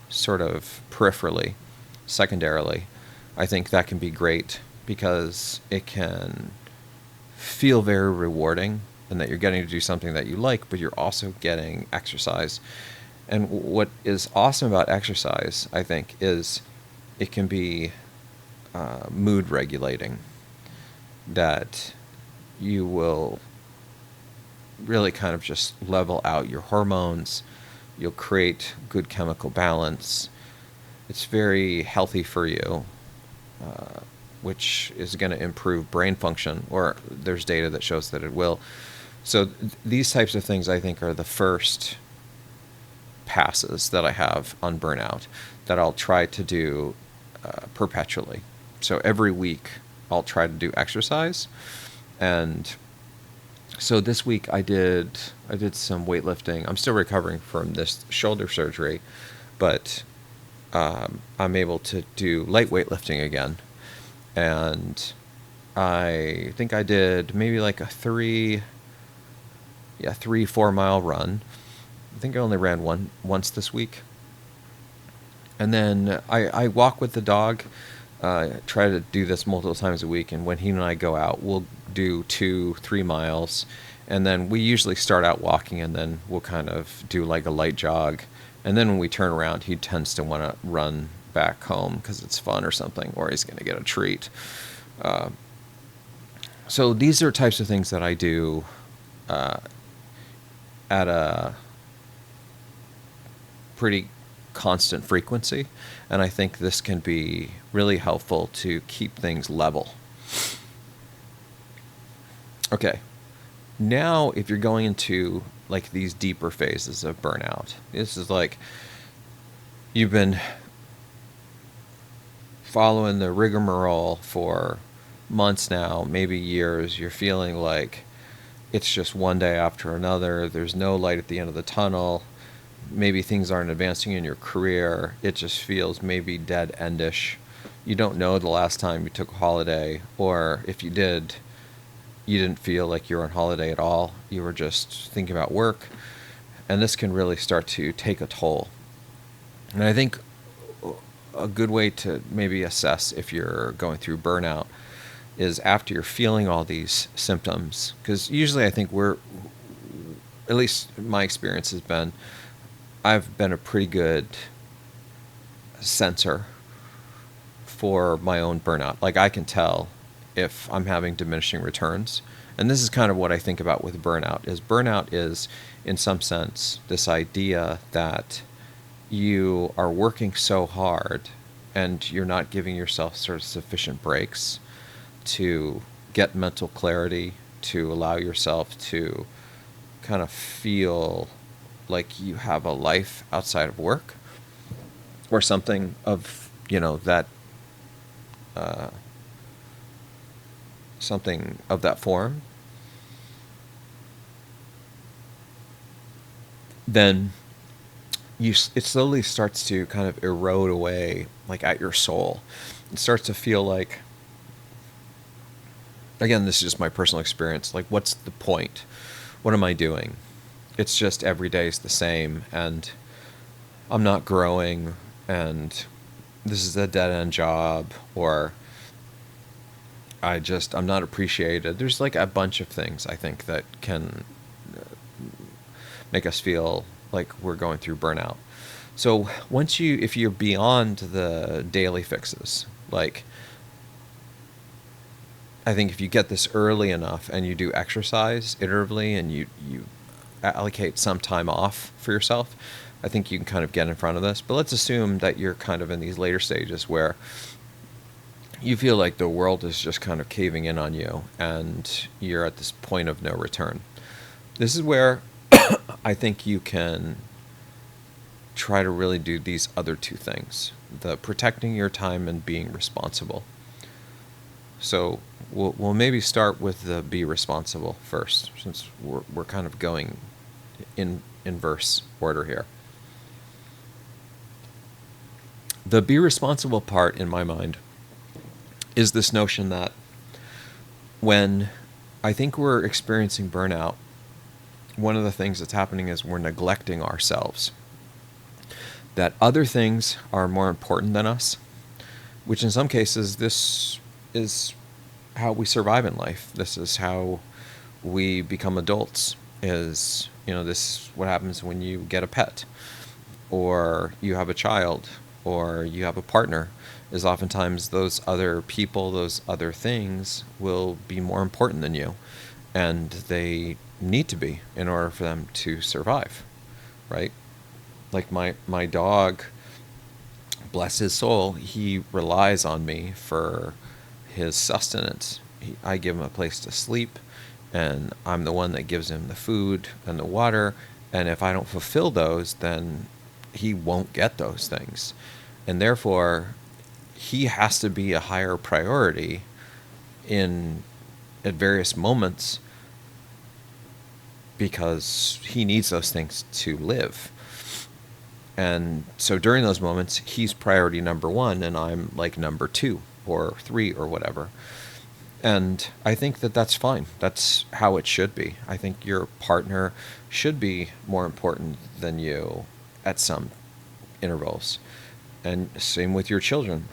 sort of peripherally, secondarily. I think that can be great because it can feel very rewarding and that you're getting to do something that you like, but you're also getting exercise. And what is awesome about exercise, I think, is it can be mood regulating, that you will really kind of just level out your hormones. You'll create good chemical balance. It's very healthy for you, which is going to improve brain function, or there's data that shows that it will. So these types of things, I think, are the first passes that I have on burnout that I'll try to do perpetually. So every week I'll try to do exercise. And so this week I did some weightlifting. I'm still recovering from this shoulder surgery, but I'm able to do light weightlifting again. And I think I did maybe like a 4 mile run. I think I only ran once this week. And then I walk with the dog. Try to do this multiple times a week, and when he and I go out, we'll do 2-3 miles, and then we usually start out walking, and then we'll kind of do like a light jog, and then when we turn around, he tends to want to run back home because it's fun or something, or he's going to get a treat. So these are types of things that I do at a pretty constant frequency, and I think this can be really helpful to keep things level. Okay, now if you're going into like these deeper phases of burnout, this is like you've been following the rigmarole for months now, maybe years. You're feeling like it's just one day after another. There's no light at the end of the tunnel. Maybe things aren't advancing in your career. It just feels maybe dead-endish. You don't know the last time you took a holiday, or if you did, you didn't feel like you were on holiday at all. You were just thinking about work. And this can really start to take a toll. And I think a good way to maybe assess if you're going through burnout is after you're feeling all these symptoms. Because usually I think at least my experience has been, I've been a pretty good sensor for my own burnout. Like I can tell if I'm having diminishing returns, And this is kind of what I think about with burnout is, in some sense, this idea that you are working so hard and you're not giving yourself sort of sufficient breaks to get mental clarity, to allow yourself to kind of feel like you have a life outside of work, or something of, that something of that form, then it slowly starts to kind of erode away, like, at your soul. It starts to feel like, again, this is just my personal experience, like, what's the point? What am I doing? It's just every day is the same, and I'm not growing, and this is a dead-end job, or I'm not appreciated. There's like a bunch of things, I think, that can make us feel like we're going through burnout. So if you're beyond the daily fixes, like, I think if you get this early enough and you do exercise iteratively and you allocate some time off for yourself, I think you can kind of get in front of this. But let's assume that you're kind of in these later stages where you feel like the world is just kind of caving in on you and you're at this point of no return. This is where I think you can try to really do these other two things, the protecting your time and being responsible. So we'll maybe start with the be responsible first, since we're kind of going in inverse order here. The be responsible part, in my mind, is this notion that when I think we're experiencing burnout, one of the things that's happening is we're neglecting ourselves. That other things are more important than us, which in some cases, this is how we survive in life. This is how we become adults. This is what happens when you get a pet, or you have a child, or you have a partner, is oftentimes those other people, those other things will be more important than you. And they need to be in order for them to survive, right? Like my dog, bless his soul, he relies on me for his sustenance. I give him a place to sleep, and I'm the one that gives him the food and the water. And if I don't fulfill those, then he won't get those things. And therefore, he has to be a higher priority at various moments, because he needs those things to live. And so during those moments, he's priority number one, and I'm like number 2 or 3 or whatever. And I think that that's fine. That's how it should be. I think your partner should be more important than you at some intervals. And same with your children.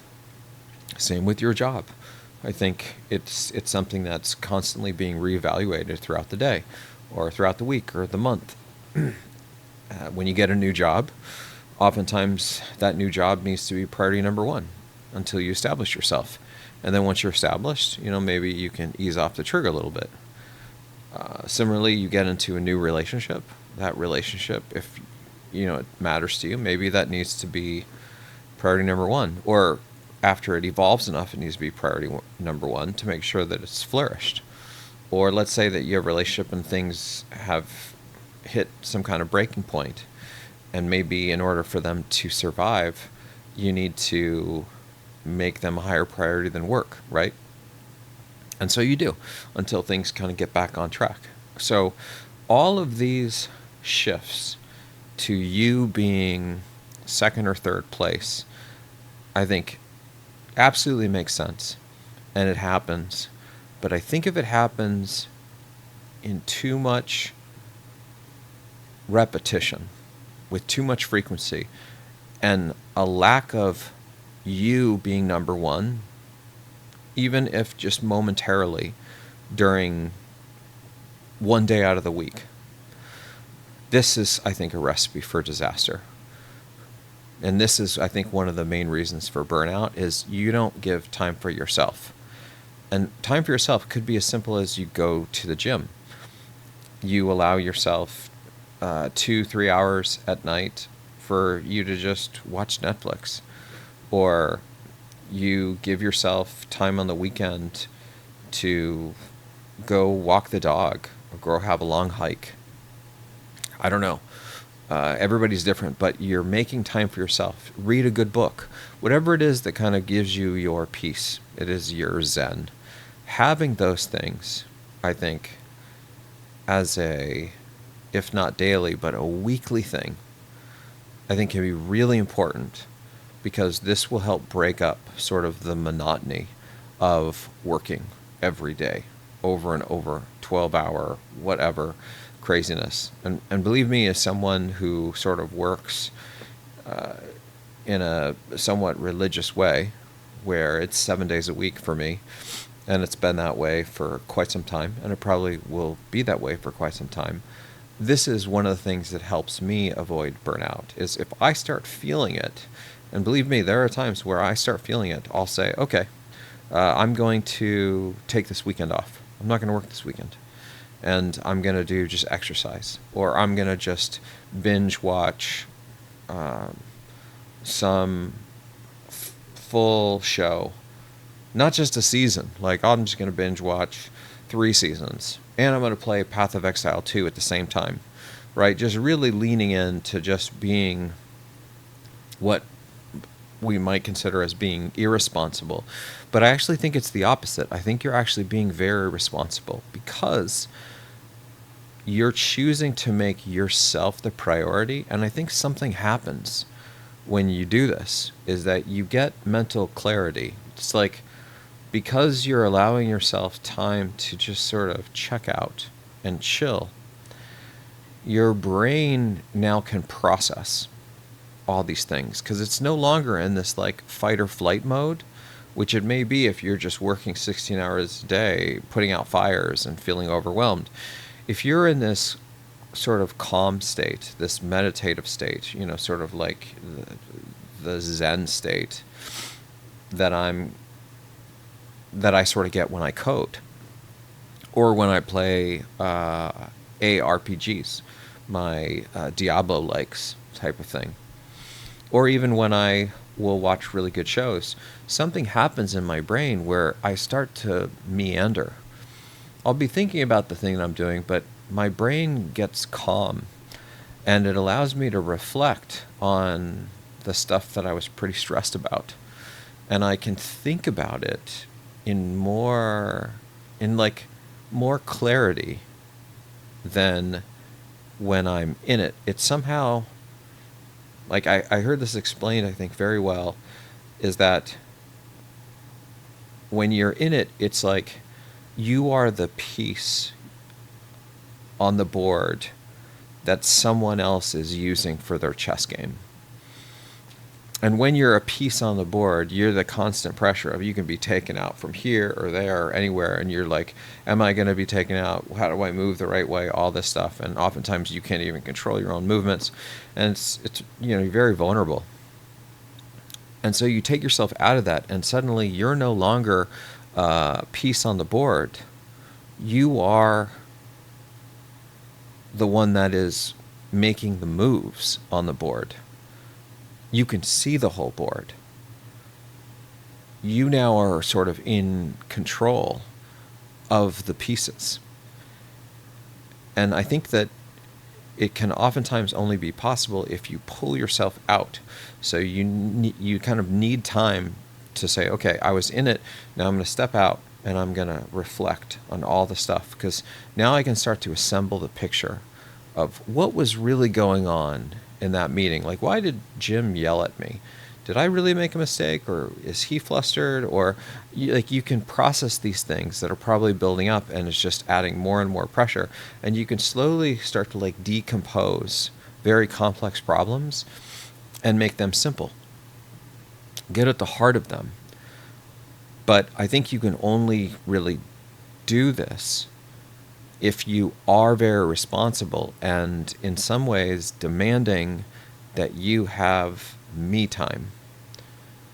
Same with your job. I think it's something that's constantly being reevaluated throughout the day, or throughout the week, or the month. When you get a new job, oftentimes that new job needs to be priority number 1 until you establish yourself. And then once you're established, maybe you can ease off the trigger a little bit. Similarly, you get into a new relationship. That relationship, if it matters to you, maybe that needs to be priority number 1. Or after it evolves enough, it needs to be priority number 1 to make sure that it's flourished. Or let's say that you have a relationship and things have hit some kind of breaking point, and maybe in order for them to survive, you need to make them a higher priority than work, right? And so you do, until things kind of get back on track. So all of these shifts to you being second or third place, I think absolutely makes sense, and it happens. But I think if it happens in too much repetition, with too much frequency, and a lack of you being number 1, even if just momentarily during one day out of the week, this is, I think, a recipe for disaster. And this is, I think, one of the main reasons for burnout is you don't give time for yourself. And time for yourself could be as simple as you go to the gym. You allow yourself 2-3 hours at night for you to just watch Netflix, or you give yourself time on the weekend to go walk the dog or go have a long hike. I don't know. Everybody's different, but you're making time for yourself. Read a good book. Whatever it is that kind of gives you your peace, it is your zen. Having those things, I think, as a, if not daily, but a weekly thing, I think can be really important, because this will help break up sort of the monotony of working every day over and over, 12-hour, whatever craziness. And believe me, as someone who sort of works in a somewhat religious way, where it's 7 days a week for me, and it's been that way for quite some time, and it probably will be that way for quite some time, this is one of the things that helps me avoid burnout, is if I start feeling it, and believe me, there are times where I start feeling it, I'll say, okay, I'm going to take this weekend off. I'm not going to work this weekend. And I'm going to do just exercise. Or I'm going to just binge watch some full show. Not just a season. Like, I'm just going to binge watch 3 seasons. And I'm going to play Path of Exile 2 at the same time. Right? Just really leaning into just being what we might consider as being irresponsible. But I actually think it's the opposite. I think you're actually being very responsible, because you're choosing to make yourself the priority. And I think something happens when you do this, is that you get mental clarity. It's like, because you're allowing yourself time to just sort of check out and chill, your brain now can process all these things, because it's no longer in this like fight or flight mode, which it may be if you're just working 16 hours a day, putting out fires and feeling overwhelmed. If you're in this sort of calm state, this meditative state, sort of like the Zen state that I sort of get when I code, or when I play ARPGs, my Diablo likes type of thing. Or even when I will watch really good shows, something happens in my brain where I start to meander. I'll be thinking about the thing that I'm doing, but my brain gets calm, and it allows me to reflect on the stuff that I was pretty stressed about. And I can think about it in more clarity than when I'm in it. It's somehow, like, I heard this explained, I think, very well, is that when you're in it, it's like you are the piece on the board that someone else is using for their chess game. And when you're a piece on the board, you're the constant pressure of, you can be taken out from here or there or anywhere, and you're like, am I going to be taken out? How do I move the right way? All this stuff. And oftentimes you can't even control your own movements, and it's you're very vulnerable. And so you take yourself out of that, and suddenly you're no longer a piece on the board. You are the one that is making the moves on the board. You can see the whole board. You now are sort of in control of the pieces. And I think that it can oftentimes only be possible if you pull yourself out. So you kind of need time to say, okay, I was in it, now I'm going to step out and I'm going to reflect on all the stuff, because now I can start to assemble the picture of what was really going on in that meeting. Like, why did Jim yell at me? Did I really make a mistake, or is he flustered? Or you can process these things that are probably building up, and it's just adding more and more pressure. And you can slowly start to decompose very complex problems and make them simple. Get at the heart of them. But I think you can only really do this if you are very responsible, and in some ways demanding that you have me time.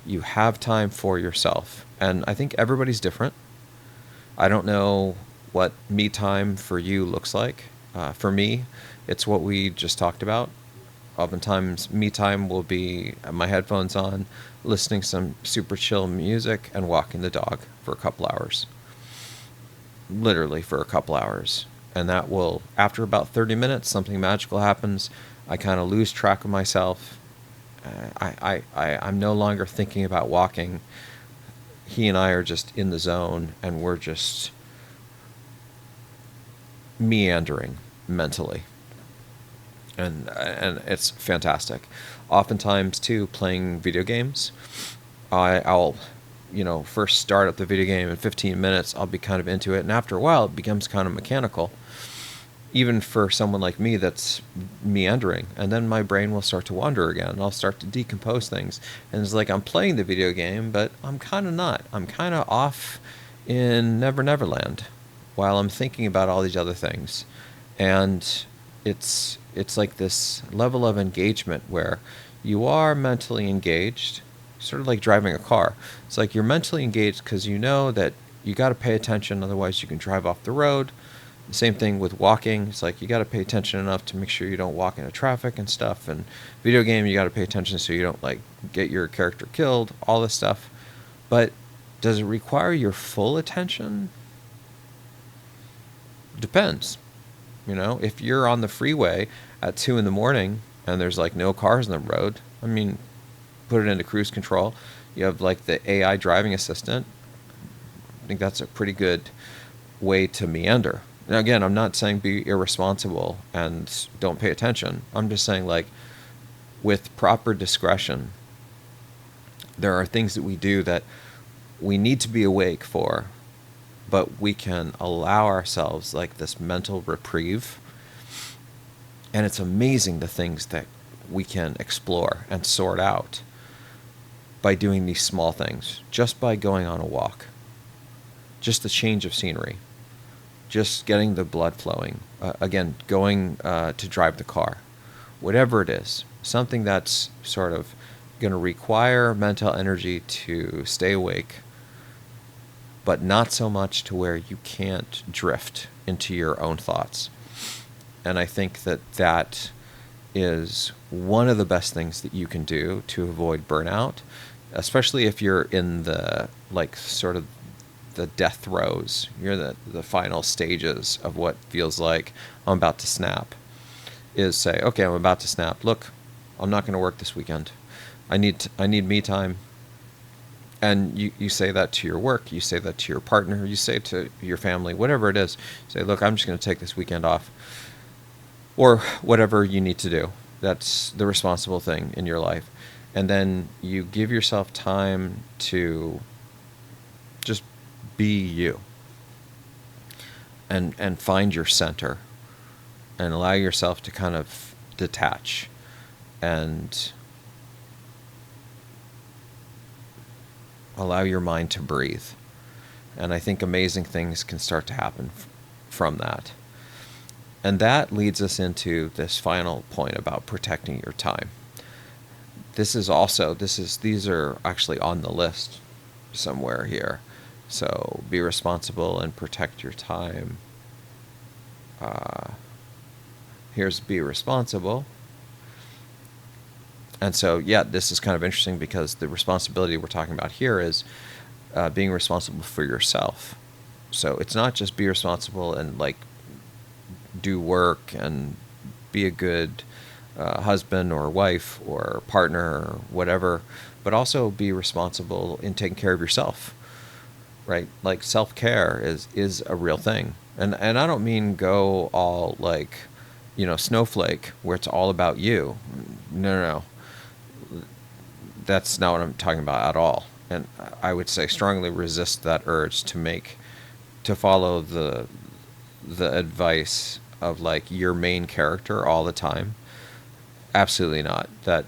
You have time for yourself. And I think everybody's different. I don't know what me time for you looks like. For me, it's what we just talked about. Oftentimes, me time will be my headphones on, listening some super chill music, and walking the dog for a couple hours. Literally for a couple hours. And that will, after about 30 minutes, something magical happens. I kind of lose track of myself. I'm no longer thinking about walking. He and I are just in the zone, and we're just meandering mentally. And it's fantastic. Oftentimes, too, playing video games, I'll first start up the video game in 15 minutes, I'll be kind of into it, and after a while it becomes kind of mechanical, even for someone like me that's meandering, and then my brain will start to wander again, and I'll start to decompose things, and it's like I'm playing the video game, but I'm kind of not. I'm kind of off in Never Never Land while I'm thinking about all these other things, and it's like this level of engagement where you are mentally engaged, sort of like driving a car. It's like you're mentally engaged because you know that you got to pay attention, otherwise you can drive off the road. The same thing with walking. It's like you got to pay attention enough to make sure you don't walk into traffic and stuff. And video game, you got to pay attention so you don't like get your character killed, all this stuff. But does it require your full attention? Depends. If you're on the freeway at 2 in the morning and there's like no cars on the road, I mean, put it into cruise control. You have like the AI driving assistant. I think that's a pretty good way to meander. Now, again, I'm not saying be irresponsible and don't pay attention. I'm just saying, like, with proper discretion, there are things that we do that we need to be awake for, but we can allow ourselves like this mental reprieve. And it's amazing the things that we can explore and sort out by doing these small things, just by going on a walk, just a change of scenery, just getting the blood flowing, again, going to drive the car, whatever it is, something that's sort of going to require mental energy to stay awake, but not so much to where you can't drift into your own thoughts. And I think that is one of the best things that you can do to avoid burnout, especially if you're in the, like, sort of the death throes. You're the final stages of what feels like I'm about to snap. Is say, okay, I'm about to snap. Look, I'm not going to work this weekend. I need me time. And you say that to your work, you say that to your partner, you say it to your family, whatever it is. Say, look, I'm just going to take this weekend off. Or whatever you need to do. That's the responsible thing in your life. And then you give yourself time to just be you. And find your center. And allow yourself to kind of detach. And allow your mind to breathe. And I think amazing things can start to happen from that. And that leads us into this final point about protecting your time. These are actually on the list somewhere here. So be responsible and protect your time. Here's be responsible. And so, yeah, this is kind of interesting because the responsibility we're talking about here is being responsible for yourself. So it's not just be responsible and like do work and be a good husband or wife or partner or whatever, but also be responsible in taking care of yourself, right? Like self-care is a real thing. And I don't mean go all like, snowflake where it's all about you. No. That's not what I'm talking about at all. And I would say strongly resist that urge to follow the advice of like your main character all the time. Absolutely not. That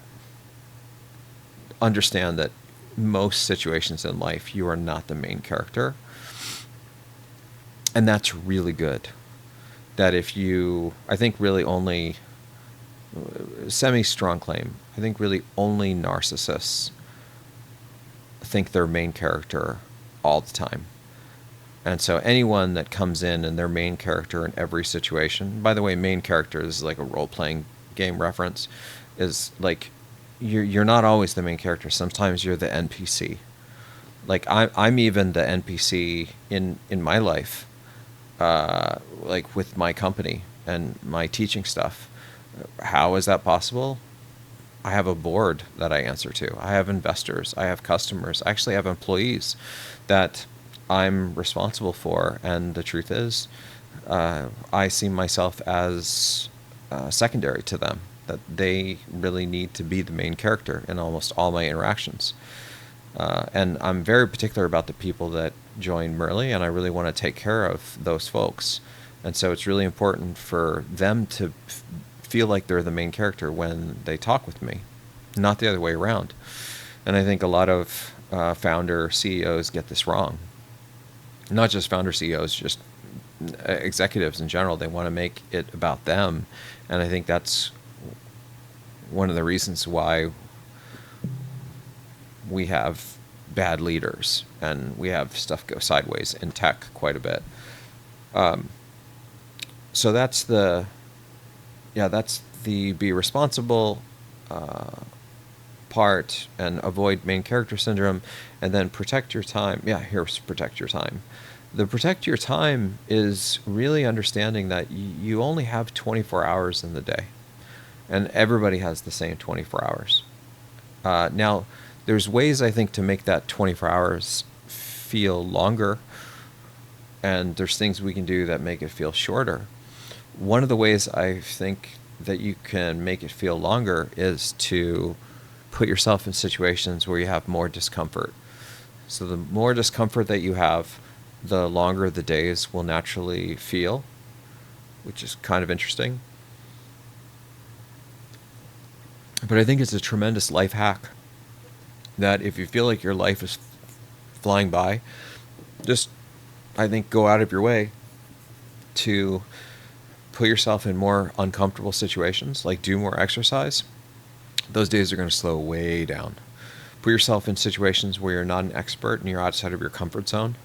understand that most situations in life you are not the main character. And that's really good. That I think really only semi-strong claim, I think really only narcissists think they're main character all the time. And so anyone that comes in and their main character in every situation, by the way, main character is like a role-playing game reference, is like you're not always the main character. Sometimes you're the NPC. Like I'm even the NPC in my life, like with my company and my teaching stuff. How is that possible? I have a board that I answer to. I have investors. I have customers. I actually have employees that I'm responsible for. And the truth is, I see myself as secondary to them, that they really need to be the main character in almost all my interactions. And I'm very particular about the people that join Merly, and I really want to take care of those folks. And so it's really important for them to feel like they're the main character when they talk with me, not the other way around. And I think a lot of founder CEOs get this wrong. Not just founder CEOs, just executives in general. They want to make it about them. And I think that's one of the reasons why we have bad leaders and we have stuff go sideways in tech quite a bit. So that's the be responsible part, and avoid main character syndrome, and then protect your time. Yeah, here's protect your time. The protect your time is really understanding that you only have 24 hours in the day, and everybody has the same 24 hours. Now, there's ways, I think, to make that 24 hours feel longer, and there's things we can do that make it feel shorter. One of the ways I think that you can make it feel longer is to put yourself in situations where you have more discomfort. So the more discomfort that you have, the longer the days will naturally feel, which is kind of interesting. But I think it's a tremendous life hack that if you feel like your life is flying by, just, I think, go out of your way to put yourself in more uncomfortable situations, like do more exercise. Those days are going to slow way down. Put yourself in situations where you're not an expert and you're outside of your comfort zone,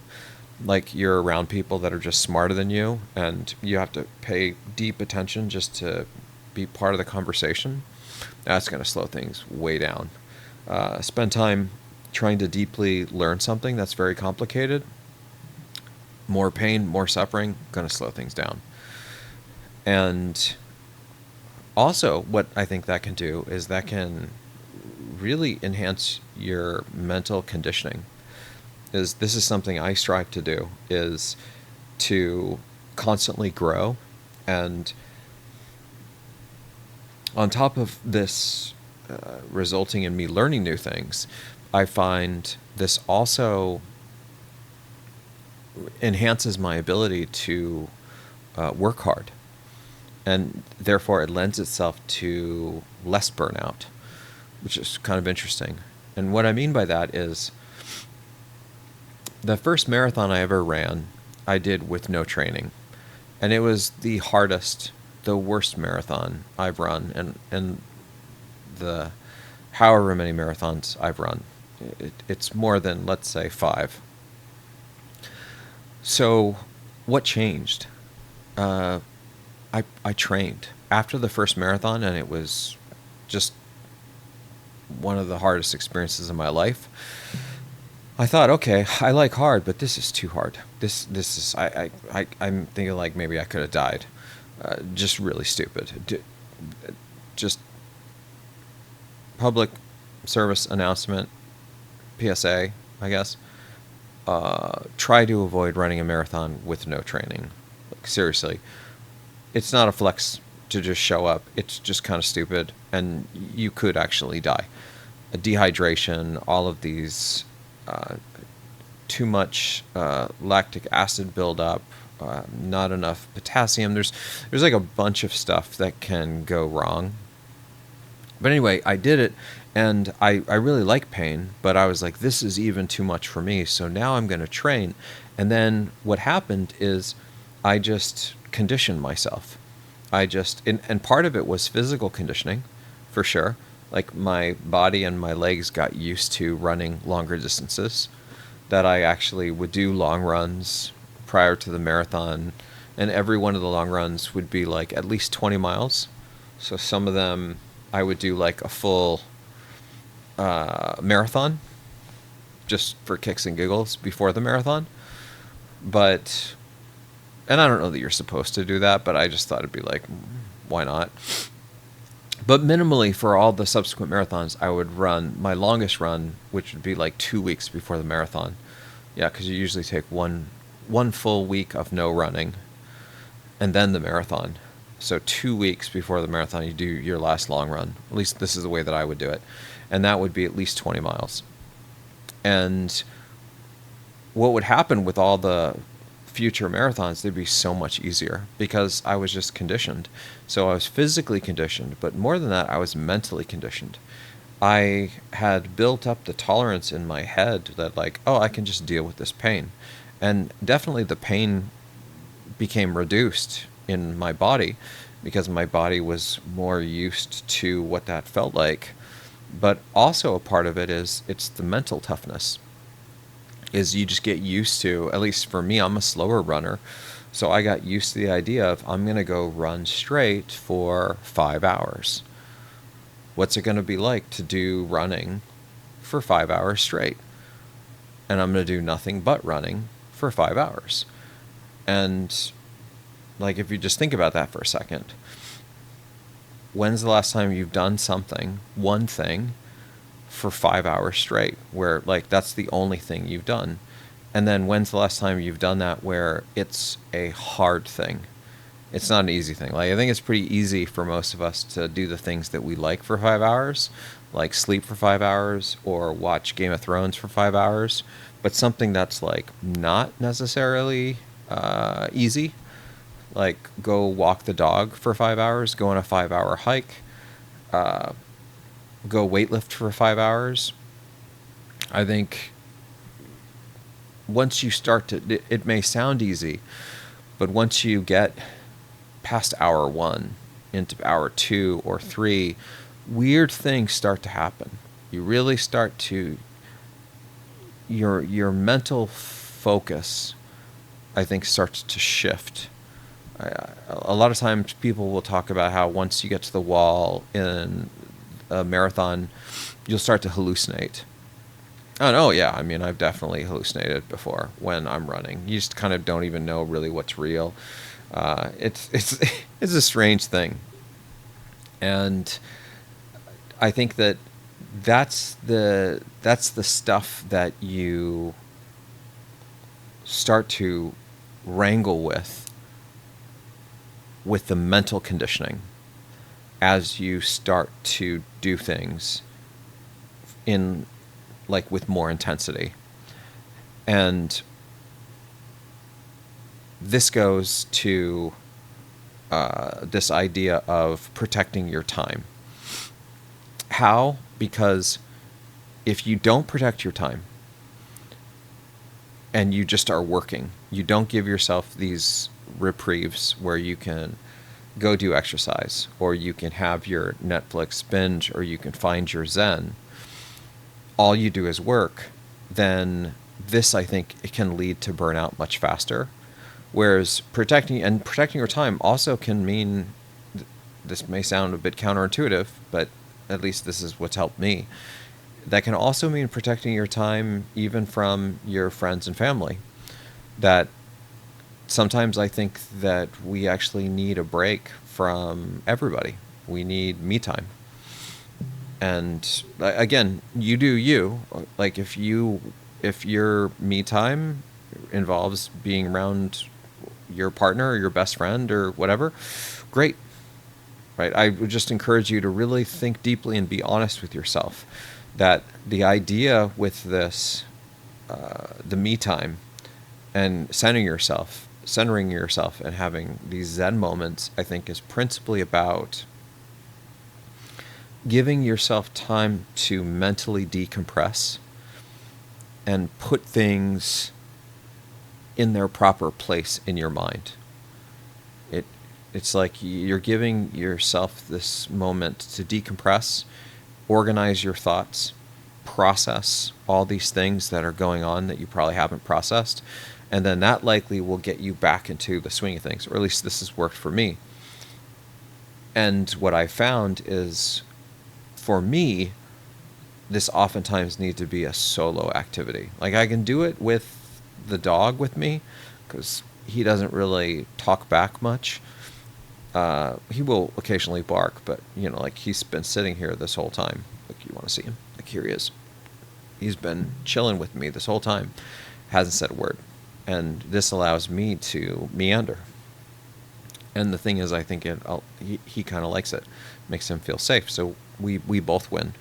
like you're around people that are just smarter than you and you have to pay deep attention just to be part of the conversation. That's going to slow things way down. Spend time trying to deeply learn something that's very complicated. More pain, more suffering, going to slow things down. And also, what I think that can do is that can really enhance your mental conditioning. This is something I strive to do, is to constantly grow. And on top of this resulting in me learning new things, I find this also enhances my ability to work hard. And therefore it lends itself to less burnout, which is kind of interesting. And what I mean by that is the first marathon I ever ran, I did with no training. And it was the hardest, the worst marathon I've run, and the however many marathons I've run. It's more than, let's say, 5. So what changed? I trained after the first marathon, and it was just one of the hardest experiences of my life. I thought, okay, I like hard, but this is too hard. This is I'm thinking like maybe I could have died. Just really stupid. Just public service announcement, PSA, I guess. Try to avoid running a marathon with no training. Like, seriously. It's not a flex to just show up. It's just kind of stupid, and you could actually die. Dehydration, all of these, too much lactic acid buildup, not enough potassium. There's like a bunch of stuff that can go wrong. But anyway, I did it, and I really like pain, but I was like, this is even too much for me, so now I'm going to train. And then what happened is I just conditioned myself. And part of it was physical conditioning, for sure. Like my body and my legs got used to running longer distances, that I actually would do long runs prior to the marathon, and every one of the long runs would be like at least 20 miles. So some of them I would do like a full marathon just for kicks and giggles before the marathon. But, and I don't know that you're supposed to do that, but I just thought it'd be like, why not? But minimally for all the subsequent marathons, I would run my longest run, which would be like 2 weeks before the marathon. Yeah, because you usually take one full week of no running and then the marathon. So 2 weeks before the marathon, you do your last long run. At least this is the way that I would do it. And that would be at least 20 miles. And what would happen with all the future marathons, they'd be so much easier because I was just conditioned. So I was physically conditioned, but more than that, I was mentally conditioned. I had built up the tolerance in my head that like, oh, I can just deal with this pain. And definitely the pain became reduced in my body because my body was more used to what that felt like. But also a part of it is it's the mental toughness. Is you just get used to, at least for me, I'm a slower runner. So I got used to the idea of I'm going to go run straight for 5 hours. What's it going to be like to do running for 5 hours straight? And I'm going to do nothing but running for 5 hours. And like, if you just think about that for a second, when's the last time you've done something, one thing, for 5 hours straight, where like that's the only thing you've done? And then when's the last time you've done that where it's a hard thing? It's not an easy thing. Like, I think it's pretty easy for most of us to do the things that we like for 5 hours, like sleep for 5 hours or watch Game of Thrones for 5 hours. But something that's like not necessarily easy, like go walk the dog for 5 hours, go on a 5-hour hike, go weightlift for 5 hours. I think once you start to, it may sound easy, but once you get past hour 1 into hour 2 or 3, weird things start to happen. You really start to, your mental focus, I think, starts to shift. A lot of times people will talk about how once you get to the wall in a marathon, you'll start to hallucinate. Oh, yeah, I mean, I've definitely hallucinated before when I'm running. You just kind of don't even know really what's real. It's it's a strange thing. And I think that's the stuff that you start to wrangle with the mental conditioning as you start to do things in like with more intensity. And this goes to this idea of protecting your time. How? Because if you don't protect your time and you just are working, you don't give yourself these reprieves where you can go do exercise, or you can have your Netflix binge, or you can find your Zen, all you do is work, then this, I think, it can lead to burnout much faster. Whereas protecting your time also can mean, this may sound a bit counterintuitive, but at least this is what's helped me. That can also mean protecting your time even from your friends and family. That sometimes I think that we actually need a break from everybody. We need me time. And again, you do you. Like if your me time involves being around your partner or your best friend or whatever, great. Right? I would just encourage you to really think deeply and be honest with yourself that the idea with this, the me time and centering yourself and having these Zen moments, I think, is principally about giving yourself time to mentally decompress and put things in their proper place in your mind. It's like you're giving yourself this moment to decompress, organize your thoughts, process all these things that are going on that you probably haven't processed. And then that likely will get you back into the swing of things, or at least this has worked for me. And what I found is, for me, this oftentimes needs to be a solo activity. Like, I can do it with the dog with me, because he doesn't really talk back much. He will occasionally bark, but, like, he's been sitting here this whole time. Like, you want to see him? Like, here he is. He's been chilling with me this whole time. Hasn't said a word. And this allows me to meander. And the thing is, I think he kind of likes it. Makes him feel safe. So we both win.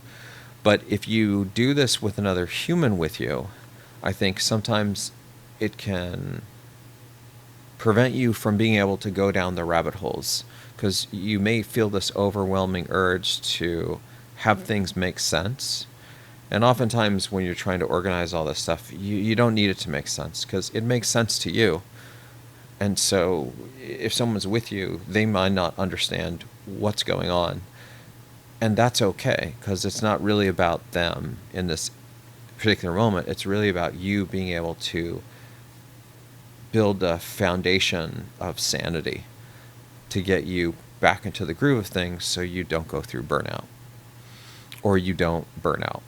But if you do this with another human with you, I think sometimes it can prevent you from being able to go down the rabbit holes, because you may feel this overwhelming urge to have things make sense. And oftentimes when you're trying to organize all this stuff, you don't need it to make sense, because it makes sense to you. And so if someone's with you, they might not understand what's going on. And that's okay, because it's not really about them in this particular moment. It's really about you being able to build a foundation of sanity to get you back into the groove of things, so you don't go through burnout, or you don't burn out.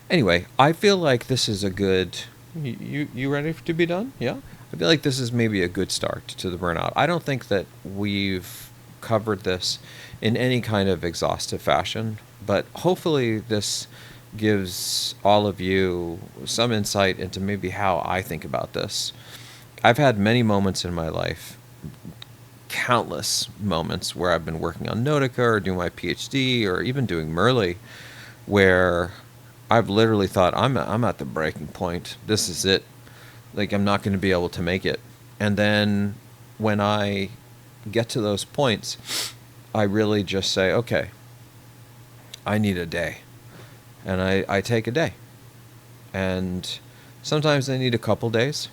Anyway, I feel like this is a good... You ready to be done? Yeah? I feel like this is maybe a good start to the burnout. I don't think that we've covered this in any kind of exhaustive fashion, but hopefully this gives all of you some insight into maybe how I think about this. I've had many moments in my life, countless moments, where I've been working on Nautica or doing my PhD or even doing Merle, where I've literally thought, I'm at the breaking point. This is it. Like, I'm not going to be able to make it. And then when I get to those points, I really just say, okay, I need a day. And I take a day. And sometimes I need a couple days.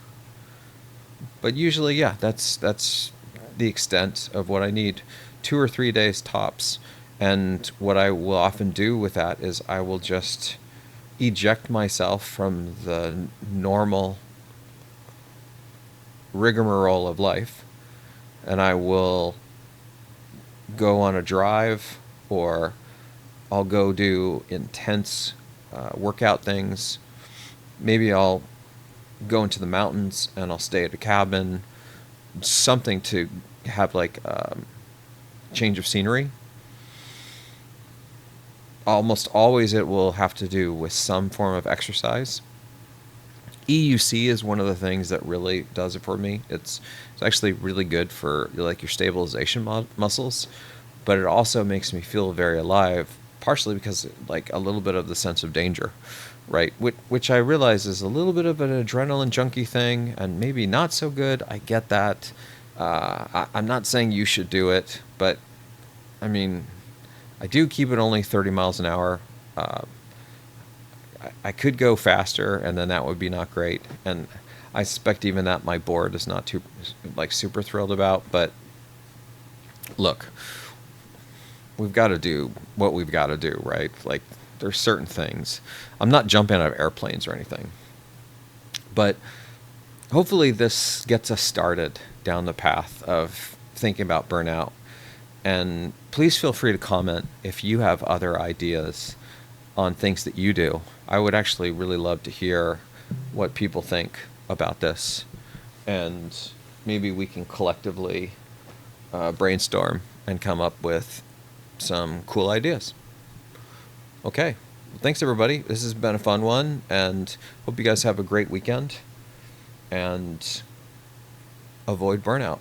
But usually, yeah, that's the extent of what I need. 2 or 3 days tops. And what I will often do with that is I will just eject myself from the normal rigmarole of life, and I will go on a drive, or I'll go do intense workout things. Maybe I'll go into the mountains and I'll stay at a cabin, something to have like change of scenery. Almost always it will have to do with some form of exercise. EUC is one of the things that really does it for me. It's actually really good for like your stabilization muscles, but it also makes me feel very alive, partially because like a little bit of the sense of danger, right? Which I realize is a little bit of an adrenaline junkie thing, and maybe not so good. I get that. I'm not saying you should do it, but I mean, I do keep it only 30 miles an hour. I could go faster, and then that would be not great. And I suspect even that my board is not too like super thrilled about. But look, we've got to do what we've got to do, right? Like, there's certain things. I'm not jumping out of airplanes or anything. But hopefully this gets us started down the path of thinking about burnout. And please feel free to comment if you have other ideas on things that you do. I would actually really love to hear what people think about this. And maybe we can collectively brainstorm and come up with some cool ideas. Okay. Well, thanks, everybody. This has been a fun one, and hope you guys have a great weekend and avoid burnout.